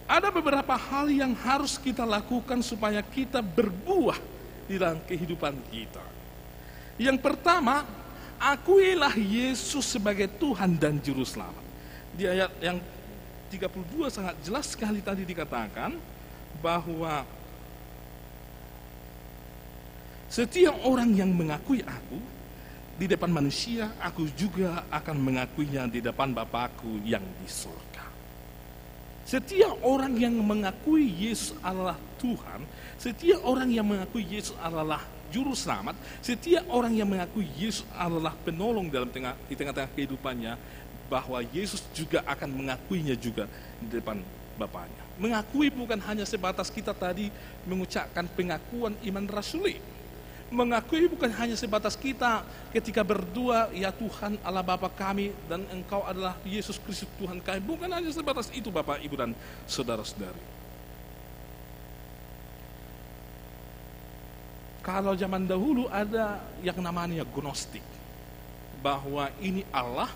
ada beberapa hal yang harus kita lakukan supaya kita berbuah di dalam kehidupan kita. Yang pertama, akuilah Yesus sebagai Tuhan dan Juru Selamat. Di ayat yang 32 sangat jelas sekali tadi dikatakan bahwa setiap orang yang mengakui aku di depan manusia, aku juga akan mengakuinya di depan Bapakku yang di surga. Setiap orang yang mengakui Yesus adalah Tuhan, setiap orang yang mengakui Yesus adalah Juru Selamat, setiap orang yang mengakui Yesus adalah penolong di tengah-tengah kehidupannya, bahwa Yesus juga akan mengakuinya juga di depan Bapaknya. Mengakui bukan hanya sebatas kita tadi mengucapkan pengakuan iman rasuli. Mengakui bukan hanya sebatas kita ketika berdua, ya Tuhan Allah Bapa kami dan Engkau adalah Yesus Kristus Tuhan kami. Bukan hanya sebatas itu Bapak, Ibu dan saudara-saudari. Kalau zaman dahulu ada yang namanya gnostik, bahwa ini Allah,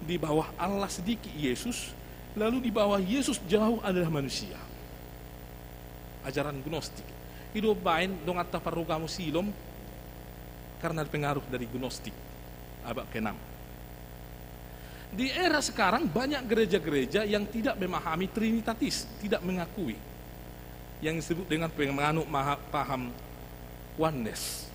di bawah Allah sedikit Yesus, lalu di bawah Yesus jauh adalah manusia. Ajaran gnostik. Itu bain dong atta parrukamu silom karena pengaruh dari gnostik abad ke-6. Di era sekarang banyak gereja-gereja yang tidak memahami trinitatis, tidak mengakui yang disebut dengan penganut paham oneness.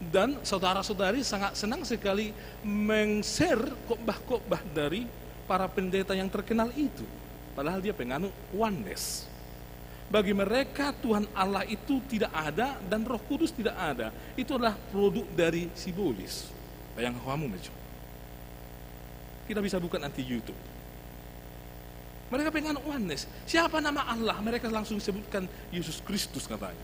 Dan saudara-saudari sangat senang sekali meng-share khotbah-khotbah dari para pendeta yang terkenal itu, padahal dia penganut oneness. Bagi mereka Tuhan Allah itu tidak ada dan Roh Kudus tidak ada. Itu adalah produk dari simbolis. Bayang kamu mejo. Kita bisa bukan anti YouTube. Mereka pengen oneness. Siapa nama Allah? Mereka langsung sebutkan Yesus Kristus katanya.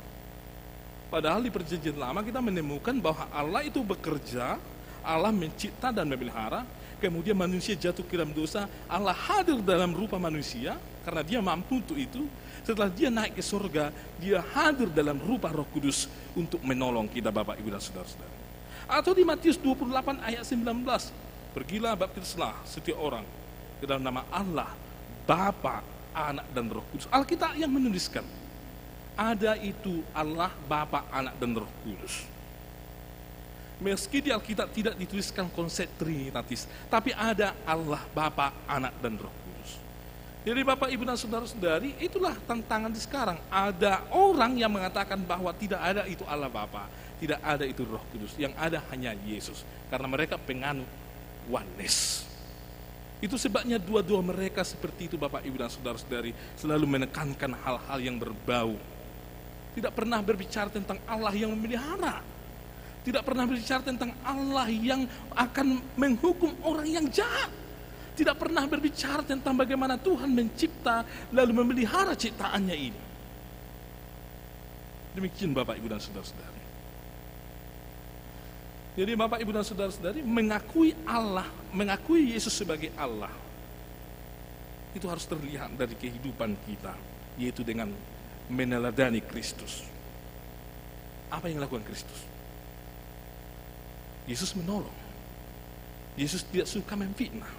Padahal di perjanjian lama kita menemukan bahwa Allah itu bekerja, Allah mencipta dan memelihara, kemudian manusia jatuh ke dalam dosa, Allah hadir dalam rupa manusia karena dia mampu untuk itu. Setelah dia naik ke surga, dia hadir dalam rupa Roh Kudus untuk menolong kita Bapak, Ibu dan saudara-saudara. Atau di Matius 28 ayat 19, pergilah baptislah setiap orang ke dalam nama Allah, Bapa, Anak dan Roh Kudus. Alkitab yang menuliskan ada itu Allah, Bapa, Anak dan Roh Kudus. Meski di Alkitab tidak dituliskan konsep trinitatis, tapi ada Allah, Bapa, Anak dan Roh Kudus. Jadi Bapak, Ibu dan saudara-saudari, itulah tantangan di sekarang. Ada orang yang mengatakan bahwa tidak ada itu Allah Bapa, tidak ada itu Roh Kudus, yang ada hanya Yesus. Karena mereka penganut oneness. Itu sebabnya dua-dua mereka seperti itu Bapak, Ibu dan saudara-saudari, selalu menekankan hal-hal yang berbau. Tidak pernah berbicara tentang Allah yang memelihara. Tidak pernah berbicara tentang Allah yang akan menghukum orang yang jahat. Tidak pernah berbicara tentang bagaimana Tuhan mencipta lalu memelihara ciptaannya ini. Demikian Bapak, Ibu dan saudara-saudari. Jadi Bapak, Ibu dan saudara-saudari, mengakui Allah, mengakui Yesus sebagai Allah, itu harus terlihat dari kehidupan kita, yaitu dengan meneladani Kristus. Apa yang dilakukan Kristus? Yesus menolong. Yesus tidak suka memfitnah,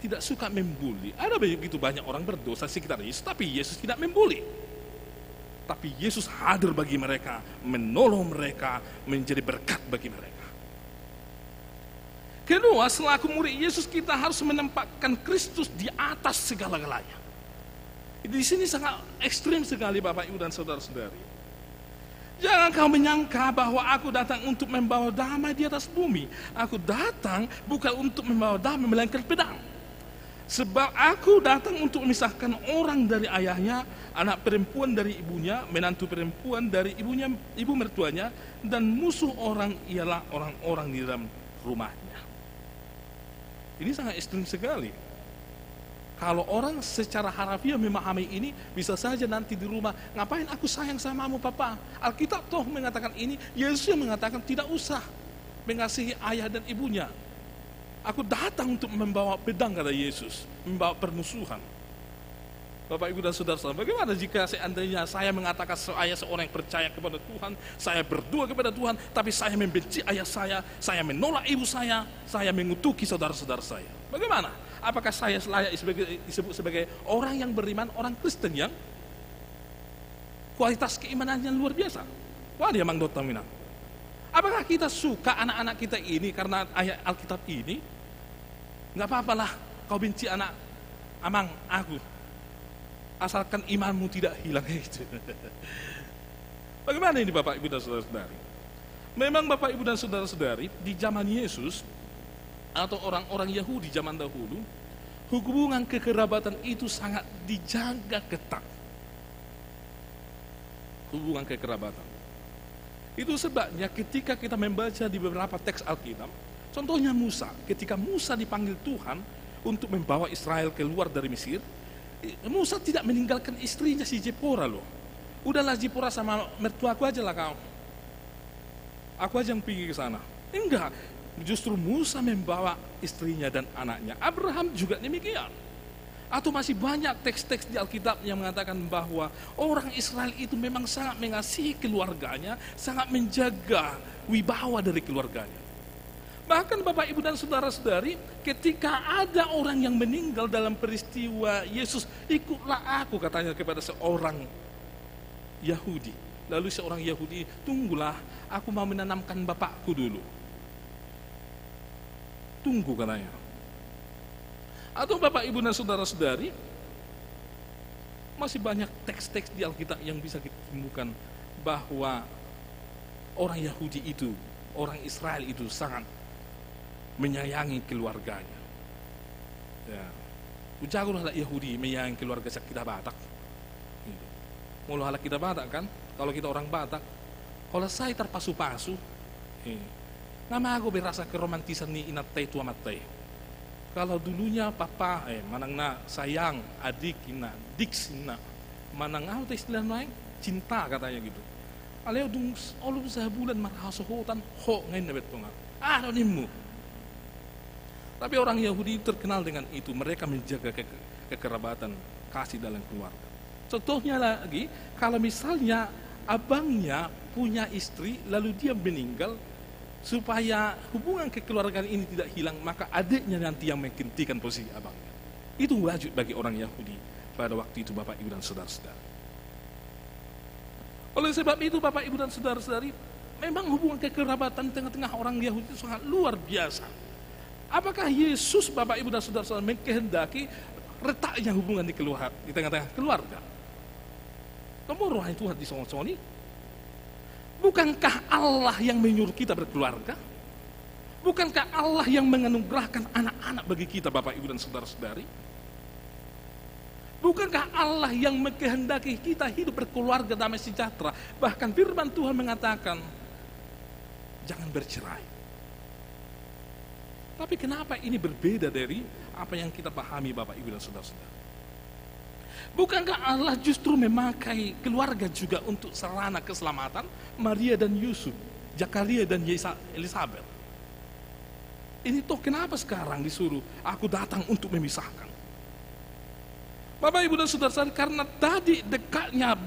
tidak suka membuli. Ada begitu banyak orang berdosa sekitar Yesus, tapi Yesus tidak membuli. Tapi Yesus hadir bagi mereka, menolong mereka, menjadi berkat bagi mereka. Kedua, selaku murid Yesus kita harus menempatkan Kristus di atas segala-galanya. Di sini sangat ekstrim sekali Bapak, Ibu dan saudara-saudari. Jangan kau menyangka bahwa aku datang untuk membawa damai di atas bumi. Aku datang bukan untuk membawa damai, melainkan pedang. Sebab aku datang untuk memisahkan orang dari ayahnya, anak perempuan dari ibunya, menantu perempuan dari ibunya, ibu mertuanya, dan musuh orang ialah orang-orang di dalam rumahnya. Ini sangat ekstrim sekali. Kalau orang secara harafiah memahami ini, bisa saja nanti di rumah, ngapain aku sayang samamu Papa? Alkitab toh mengatakan ini, Yesus yang mengatakan tidak usah mengasihi ayah dan ibunya. Aku datang untuk membawa pedang, kata Yesus, membawa permusuhan. Bapak, Ibu dan saudara-saudara, bagaimana jika seandainya saya mengatakan saya seorang yang percaya kepada Tuhan, saya berdoa kepada Tuhan, tapi saya membenci ayah saya menolak ibu saya mengutuki saudara-saudara saya. Bagaimana? Apakah saya layak disebut sebagai orang yang beriman, orang Kristen yang kualitas keimanannya luar biasa? Wah, dia mang dota minang. Apakah kita suka anak-anak kita ini karena ayat Alkitab ini? Nggak apa-apalah, kau benci anak amang aku, asalkan imanmu tidak hilang itu. Bagaimana ini Bapak, Ibu dan saudara-saudari? Memang Bapak, Ibu dan saudara-saudari, di zaman Yesus atau orang-orang Yahudi zaman dahulu, hubungan kekerabatan itu sangat dijaga ketat. Hubungan kekerabatan. Itu sebabnya ketika kita membaca di beberapa teks Alkitab, contohnya Musa, ketika Musa dipanggil Tuhan untuk membawa Israel keluar dari Mesir, Musa tidak meninggalkan istrinya si Zipora loh. Udahlah Zipora sama mertuaku aja lah kau. Aku aja yang pergi ke sana. Enggak, justru Musa membawa istrinya dan anaknya. Abraham juga demikian. Atau masih banyak teks-teks di Alkitab yang mengatakan bahwa orang Israel itu memang sangat mengasihi keluarganya, sangat menjaga wibawa dari keluarganya. Bahkan Bapak Ibu dan Saudara-saudari, ketika ada orang yang meninggal dalam peristiwa Yesus, ikutlah aku, katanya kepada seorang Yahudi. Lalu seorang Yahudi, tunggulah, aku mau menanamkan bapakku dulu. Tunggu katanya. Atau Bapak Ibu dan Saudara-saudari, masih banyak teks-teks di Alkitab yang bisa kita temukan bahwa orang Yahudi itu, orang Israel itu sangat menyayangi keluarganya. Ya. Ujagolah Yahudi menyayangi keluarga kita Batak. Mula kita Batak kan, kalau kita orang Batak, kalau saya terpasu-pasu, nama aku berasa keromantisan ni inatai tua matai. Kalau dulunya papa, manang na sayang, adik na, diks na, manang apa istilah lain, cinta katanya gitu. Aleo dung olu sebulan marhasohotan ho ngain nebet tunga. Nimu. Tapi orang Yahudi terkenal dengan itu, mereka menjaga kekerabatan, kasih dalam keluarga. Contohnya lagi, kalau misalnya abangnya punya istri, lalu dia meninggal, supaya hubungan kekeluargaan ini tidak hilang, maka adiknya nanti yang menggantikan posisi abangnya. Itu wajib bagi orang Yahudi pada waktu itu, Bapak Ibu dan Saudara-saudara. Oleh sebab itu, Bapak Ibu dan Saudara-saudari, memang hubungan kekerabatan tengah-tengah orang Yahudi itu sangat luar biasa. Apakah Yesus, Bapak Ibu dan Saudara-saudara, mengkehendaki retaknya hubungan di tengah-tengah keluarga? Kamu roh Tuhan di soni. Bukankah Allah yang menyuruh kita berkeluarga? Bukankah Allah yang menganugerahkan anak-anak bagi kita, Bapak Ibu dan Saudara-saudari? Bukankah Allah yang mengkehendaki kita hidup berkeluarga damai sejahtera? Bahkan firman Tuhan mengatakan, jangan bercerai. Tapi kenapa ini berbeda dari apa yang kita pahami, Bapak Ibu dan Saudara-saudara? Bukankah Allah justru memakai keluarga juga untuk sarana keselamatan Maria dan Yusuf, Zakaria dan Elizabeth? Ini toh kenapa sekarang disuruh aku datang untuk memisahkan? Bapak Ibu dan Saudara-saudara, karena tadi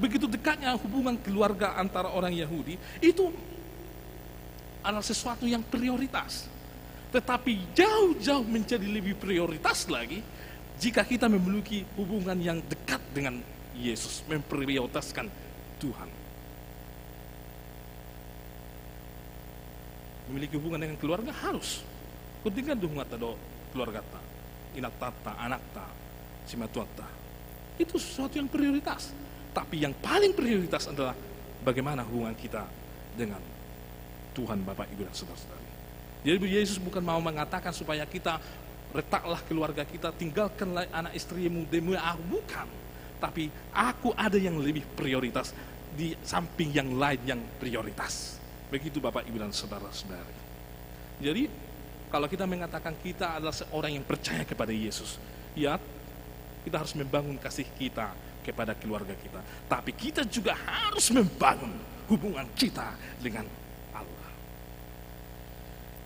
begitu dekatnya hubungan keluarga antara orang Yahudi, itu adalah sesuatu yang prioritas. Tetapi jauh-jauh menjadi lebih prioritas lagi jika kita memiliki hubungan yang dekat dengan Yesus, memprioritaskan Tuhan. Memiliki hubungan dengan keluarga harus. Kuntingan hubungan do keluarga ta, inatata, anak ta, simatuata. Itu sesuatu yang prioritas. Tapi yang paling prioritas adalah bagaimana hubungan kita dengan Tuhan, Bapak Ibu dan Saudara-saudari. Jadi Yesus bukan mau mengatakan supaya kita retaklah keluarga kita, tinggalkanlah anak istrimu, bukan. Tapi aku ada yang lebih prioritas di samping yang lain yang prioritas. Begitu Bapak Ibu dan Saudara-saudari. Jadi kalau kita mengatakan kita adalah seorang yang percaya kepada Yesus, ya kita harus membangun kasih kita kepada keluarga kita. Tapi kita juga harus membangun hubungan kita dengan Allah.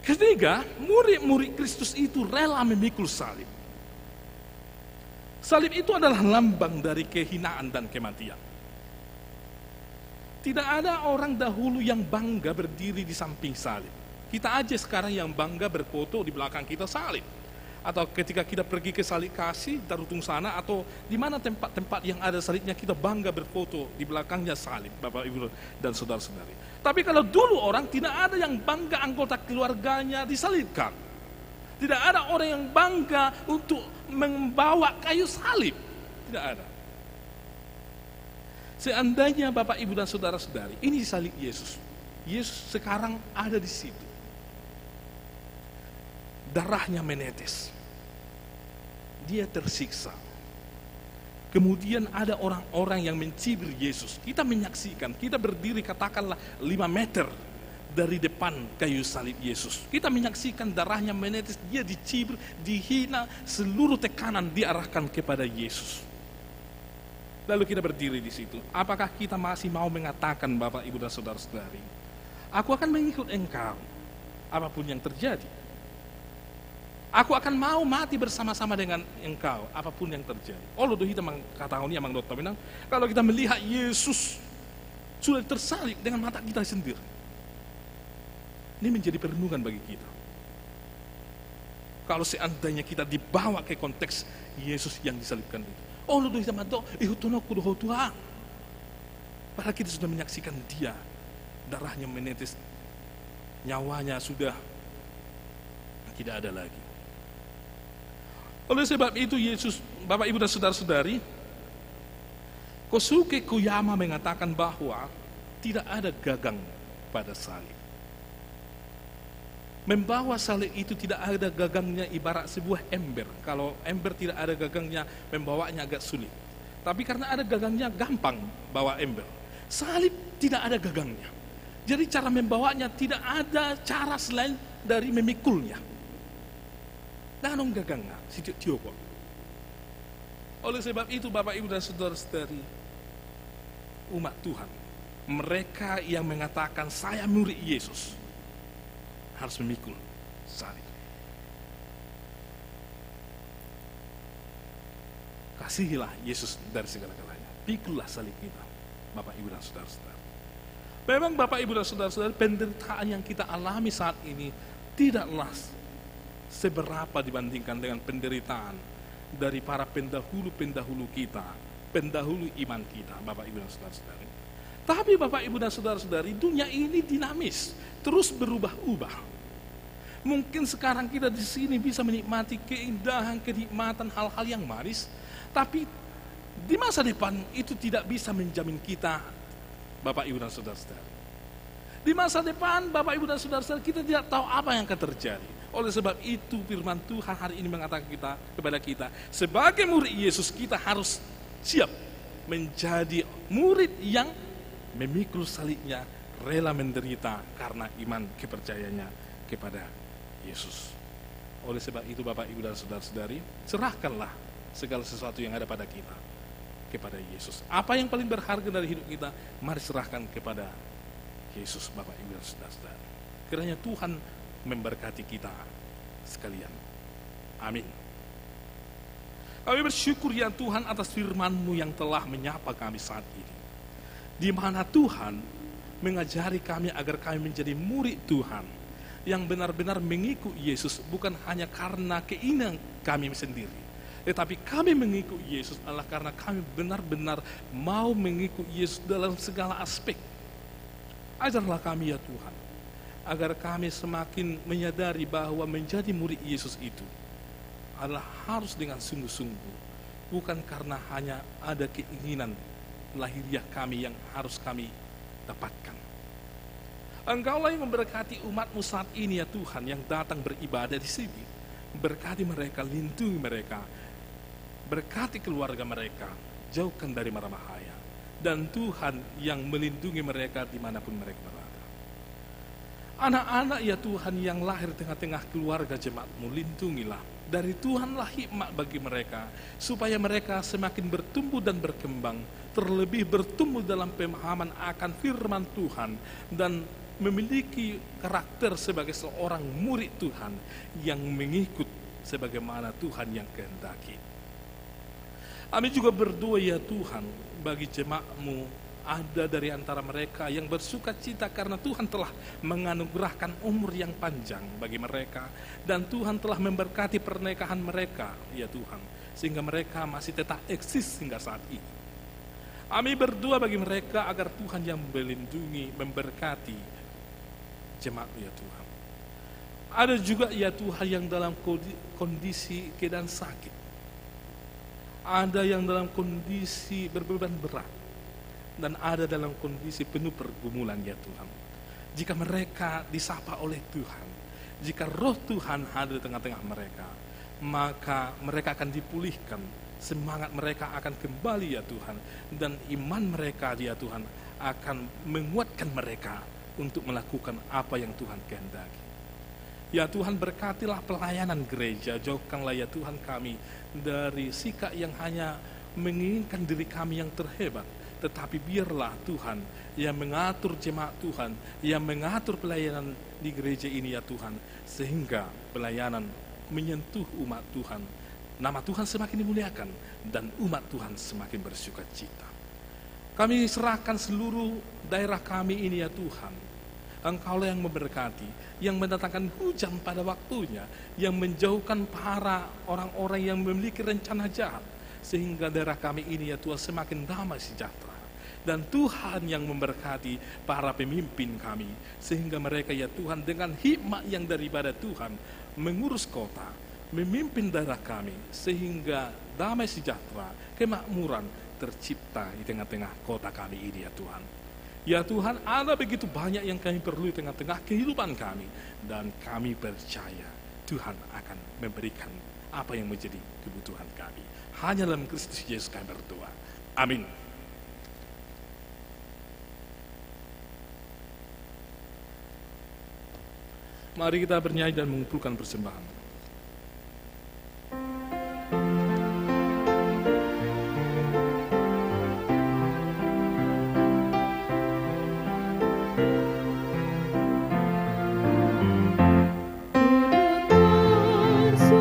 Ketiga, murid-murid Kristus itu rela memikul salib. Salib itu adalah lambang dari kehinaan dan kematian. Tidak ada orang dahulu yang bangga berdiri di samping salib. Kita aja sekarang yang bangga berfoto di belakang kita salib. Atau ketika kita pergi ke salib kasih, Darutung sana, atau di mana tempat-tempat yang ada salibnya, kita bangga berfoto di belakangnya salib, Bapak Ibu dan Saudara-saudari. Tapi kalau dulu orang tidak ada yang bangga anggota keluarganya disalibkan. Tidak ada orang yang bangga untuk membawa kayu salib. Tidak ada. Seandainya Bapak Ibu dan Saudara-saudari, ini salib Yesus. Yesus sekarang ada di situ. Darahnya menetes. Dia tersiksa. Kemudian ada orang-orang yang mencibir Yesus. Kita menyaksikan, kita berdiri katakanlah 5 meter dari depan kayu salib Yesus. Kita menyaksikan darahnya menetes, dia dicibir, dihina, seluruh tekanan diarahkan kepada Yesus. Lalu kita berdiri di situ. Apakah kita masih mau mengatakan, Bapak, Ibu, dan saudara-saudari, aku akan mengikut engkau, apapun yang terjadi. Aku akan mau mati bersama-sama dengan engkau, apapun yang terjadi. Lalu kita mengatakan ini, Amang Dr. Minang, kalau kita melihat Yesus sudah tersalib dengan mata kita sendiri. Ini menjadi perenungan bagi kita. Kalau seandainya kita dibawa ke konteks Yesus yang disalibkan itu. Oh, lu doh mato, ihutunok kudu Tuhan. Padahal kita sudah menyaksikan dia, darahnya menetes, nyawanya sudah tidak ada lagi. Oleh sebab itu Yesus, Bapak, Ibu, dan saudara-saudari, Kosuke Koyama mengatakan bahwa tidak ada gagang pada salib. Membawa salib itu tidak ada gagangnya, ibarat sebuah ember. Kalau ember tidak ada gagangnya, membawanya agak sulit. Tapi karena ada gagangnya, gampang bawa ember. Salib tidak ada gagangnya. Jadi cara membawanya tidak ada cara selain dari memikulnya. Danong gagangnya, situ tioko. Oleh sebab itu, Bapak, Ibu, dan saudara-saudari, umat Tuhan, mereka yang mengatakan saya murid Yesus, harus memikul salib. Kasihilah Yesus dari segala-galanya. Pikullah salib kita, Bapak, Ibu, dan saudara-saudara. Memang Bapak, Ibu, dan saudara-saudara, penderitaan yang kita alami saat ini tidaklah seberapa dibandingkan dengan penderitaan dari para pendahulu-pendahulu kita, pendahulu iman kita, Bapak, Ibu, dan saudara-saudari. Tapi Bapak, Ibu, dan saudara-saudari, dunia ini dinamis, terus berubah-ubah. Mungkin sekarang kita di sini bisa menikmati keindahan, kenikmatan, hal-hal yang manis, tapi di masa depan itu tidak bisa menjamin kita, Bapak, Ibu, dan saudara-saudari. Di masa depan, Bapak, Ibu, dan saudara-saudari, kita tidak tahu apa yang akan terjadi. Oleh sebab itu firman Tuhan hari ini mengatakan kepada kita, sebagai murid Yesus kita harus siap menjadi murid yang memikul salibnya, rela menderita karena iman kepercayaannya kepada Yesus. Oleh sebab itu, Bapak, Ibu, dan saudara-saudari, serahkanlah segala sesuatu yang ada pada kita kepada Yesus. Apa yang paling berharga dari hidup kita, mari serahkan kepada Yesus, Bapak, Ibu, dan saudara-saudari. Kiranya Tuhan memberkati kita sekalian. Amin. Kami bersyukur ya Tuhan atas firman-Mu yang telah menyapa kami saat ini, di mana Tuhan mengajari kami agar kami menjadi murid Tuhan yang benar-benar mengikuti Yesus, bukan hanya karena keinginan kami sendiri, tetapi kami mengikuti Yesus adalah karena kami benar-benar mau mengikuti Yesus dalam segala aspek. Ajarlah kami ya Tuhan, agar kami semakin menyadari bahwa menjadi murid Yesus itu adalah harus dengan sungguh-sungguh, bukan karena hanya ada keinginan lahiriah kami yang harus kami dapatkan. Engkaulah yang memberkati umat-Mu saat ini ya Tuhan, yang datang beribadah di sini. Berkati mereka, lindungi mereka, berkati keluarga mereka, jauhkan dari mara bahaya. Dan Tuhan yang melindungi mereka dimanapun mereka berada. Anak-anak ya Tuhan yang lahir tengah-tengah keluarga jemaat-Mu, lindungilah. Dari Tuhanlah hikmat bagi mereka, supaya mereka semakin bertumbuh dan berkembang, terlebih bertumbuh dalam pemahaman akan firman Tuhan, dan memiliki karakter sebagai seorang murid Tuhan yang mengikut sebagaimana Tuhan yang kehendaki. Kami juga berdoa ya Tuhan, bagi jemaat-Mu ada dari antara mereka yang bersuka cita karena Tuhan telah menganugerahkan umur yang panjang bagi mereka, dan Tuhan telah memberkati pernikahan mereka ya Tuhan, sehingga mereka masih tetap eksis hingga saat ini. Kami berdoa bagi mereka agar Tuhan yang melindungi, memberkati jemaat ya Tuhan. Ada juga ya Tuhan yang dalam kondisi keadaan sakit, ada yang dalam kondisi berbeban berat, dan ada dalam kondisi penuh pergumulan ya Tuhan. Jika mereka disapa oleh Tuhan, jika roh Tuhan hadir di tengah-tengah mereka, maka mereka akan dipulihkan, semangat mereka akan kembali ya Tuhan, dan iman mereka ya Tuhan akan menguatkan mereka untuk melakukan apa yang Tuhan kehendaki. Ya Tuhan, berkatilah pelayanan gereja, jauhkanlah ya Tuhan kami dari sikap yang hanya menginginkan diri kami yang terhebat, tetapi biarlah Tuhan yang mengatur jemaat Tuhan, yang mengatur pelayanan di gereja ini ya Tuhan, sehingga pelayanan menyentuh umat Tuhan, nama Tuhan semakin dimuliakan, dan umat Tuhan semakin bersukacita. Kami serahkan seluruh daerah kami ini ya Tuhan. Engkaulah yang memberkati, yang mendatangkan hujan pada waktunya, yang menjauhkan para orang-orang yang memiliki rencana jahat, sehingga daerah kami ini ya Tuhan semakin damai sejahtera. Dan Tuhan yang memberkati para pemimpin kami, sehingga mereka ya Tuhan dengan hikmat yang daripada Tuhan mengurus kota, memimpin daerah kami, sehingga damai sejahtera, kemakmuran tercipta di tengah-tengah kota kami ini ya Tuhan. Ya Tuhan, ada begitu banyak yang kami perlu di tengah-tengah kehidupan kami, dan kami percaya Tuhan akan memberikan apa yang menjadi kebutuhan kami. Hanya dalam Kristus Yesus kami berdoa. Amin. Mari kita bernyanyi dan mengumpulkan persembahan. Yesus,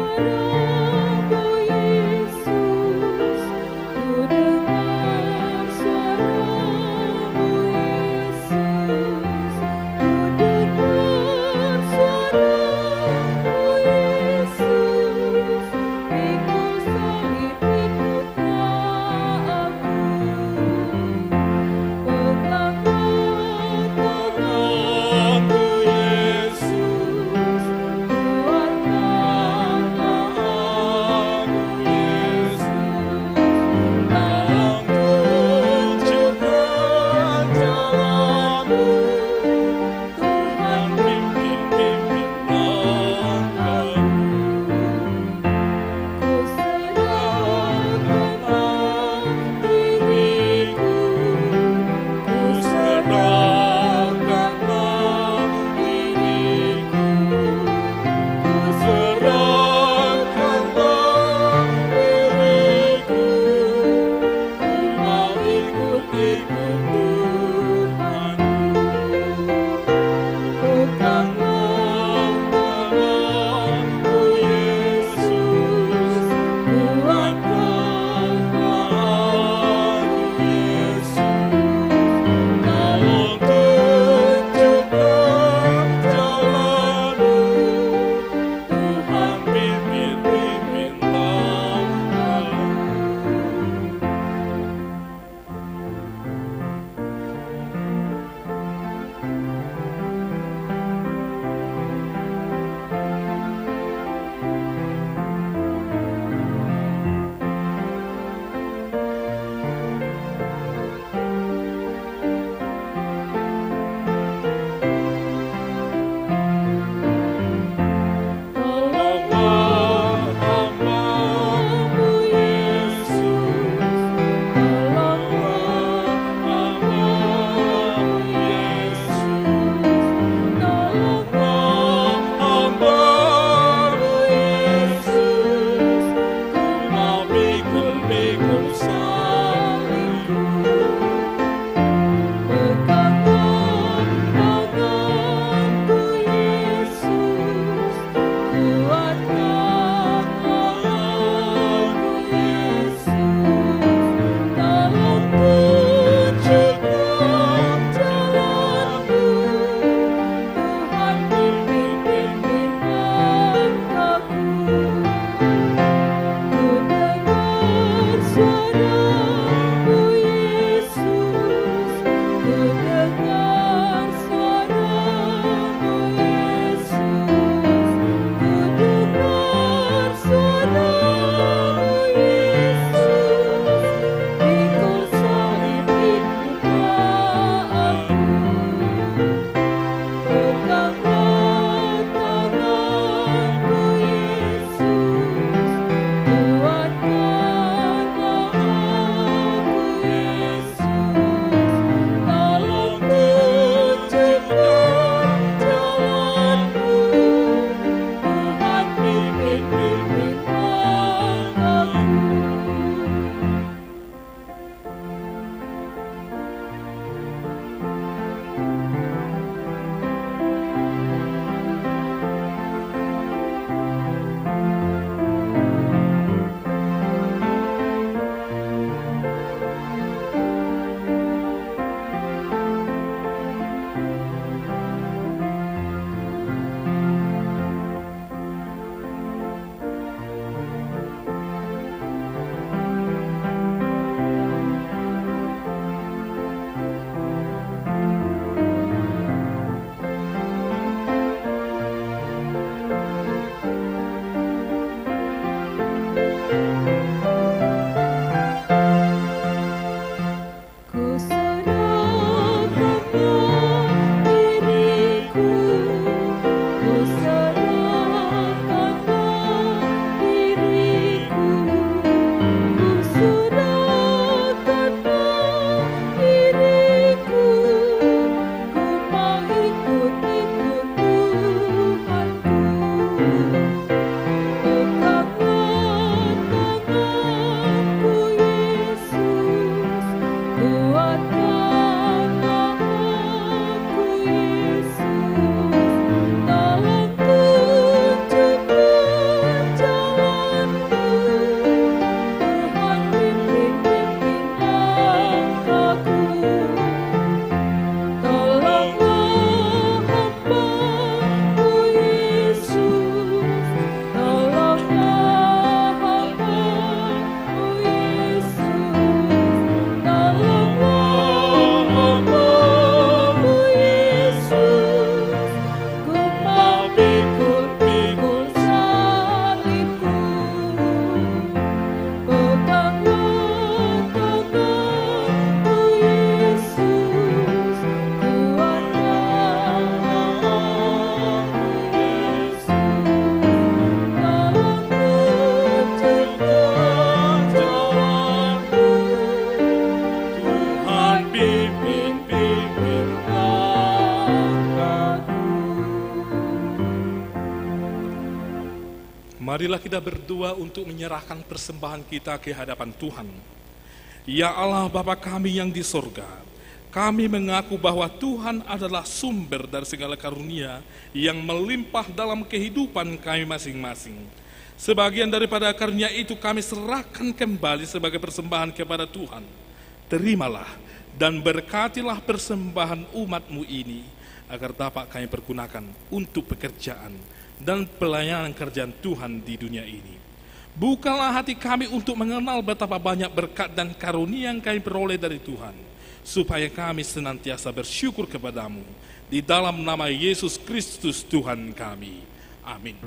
Marilah kita berdoa untuk menyerahkan persembahan kita ke hadapan Tuhan. Ya Allah Bapa kami yang di sorga, kami mengaku bahwa Tuhan adalah sumber dari segala karunia yang melimpah dalam kehidupan kami masing-masing. Sebagian daripada karunia itu kami serahkan kembali sebagai persembahan kepada Tuhan. Terimalah dan berkatilah persembahan umat-Mu ini, agar dapat kami pergunakan untuk pekerjaan dan pelayanan kerjaan Tuhan di dunia ini. Bukalah hati kami untuk mengenal betapa banyak berkat dan karunia yang kami peroleh dari Tuhan, supaya kami senantiasa bersyukur kepadamu. Di dalam nama Yesus Kristus Tuhan kami. Amin.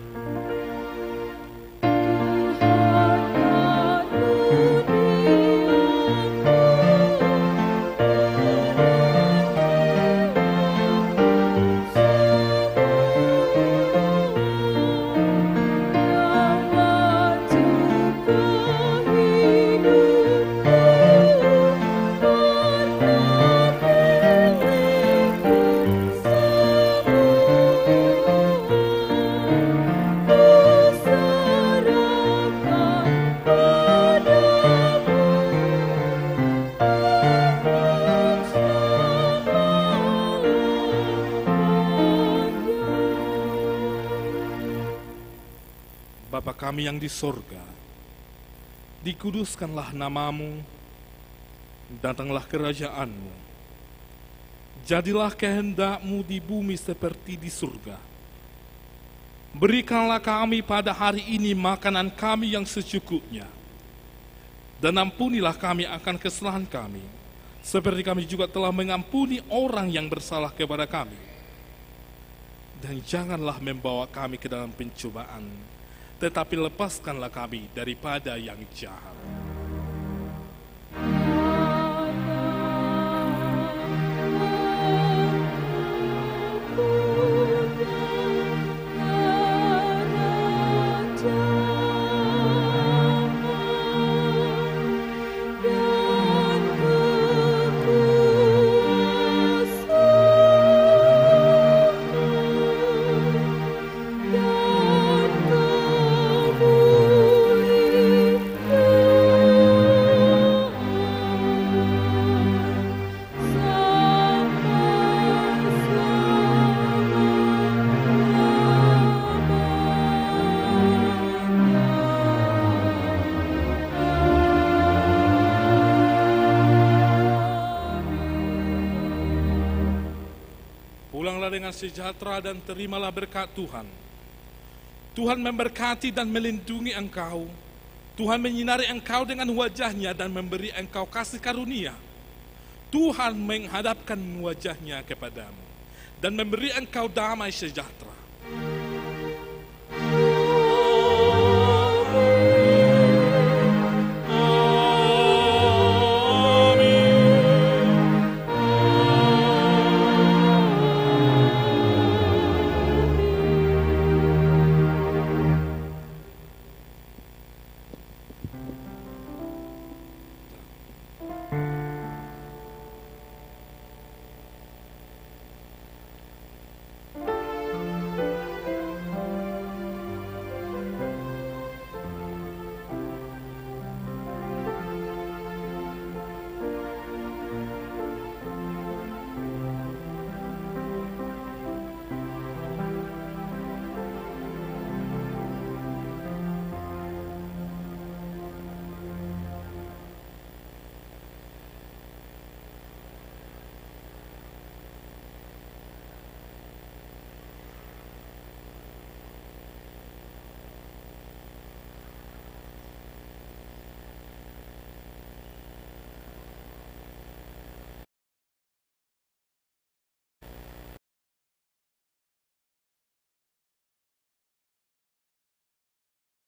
Bapa kami yang di sorga, dikuduskanlah namamu, datanglah kerajaan-Mu, jadilah kehendak-Mu di bumi seperti di surga. Berikanlah kami pada hari ini makanan kami yang secukupnya, dan ampunilah kami akan kesalahan kami, seperti kami juga telah mengampuni orang yang bersalah kepada kami. Dan janganlah membawa kami ke dalam pencobaan, tetapi lepaskanlah kami daripada yang jahat. Pulanglah dengan sejahtera dan terimalah berkat Tuhan. Tuhan memberkati dan melindungi engkau. Tuhan menyinari engkau dengan wajah-Nya dan memberi engkau kasih karunia. Tuhan menghadapkan wajah-Nya kepadamu dan memberi engkau damai sejahtera.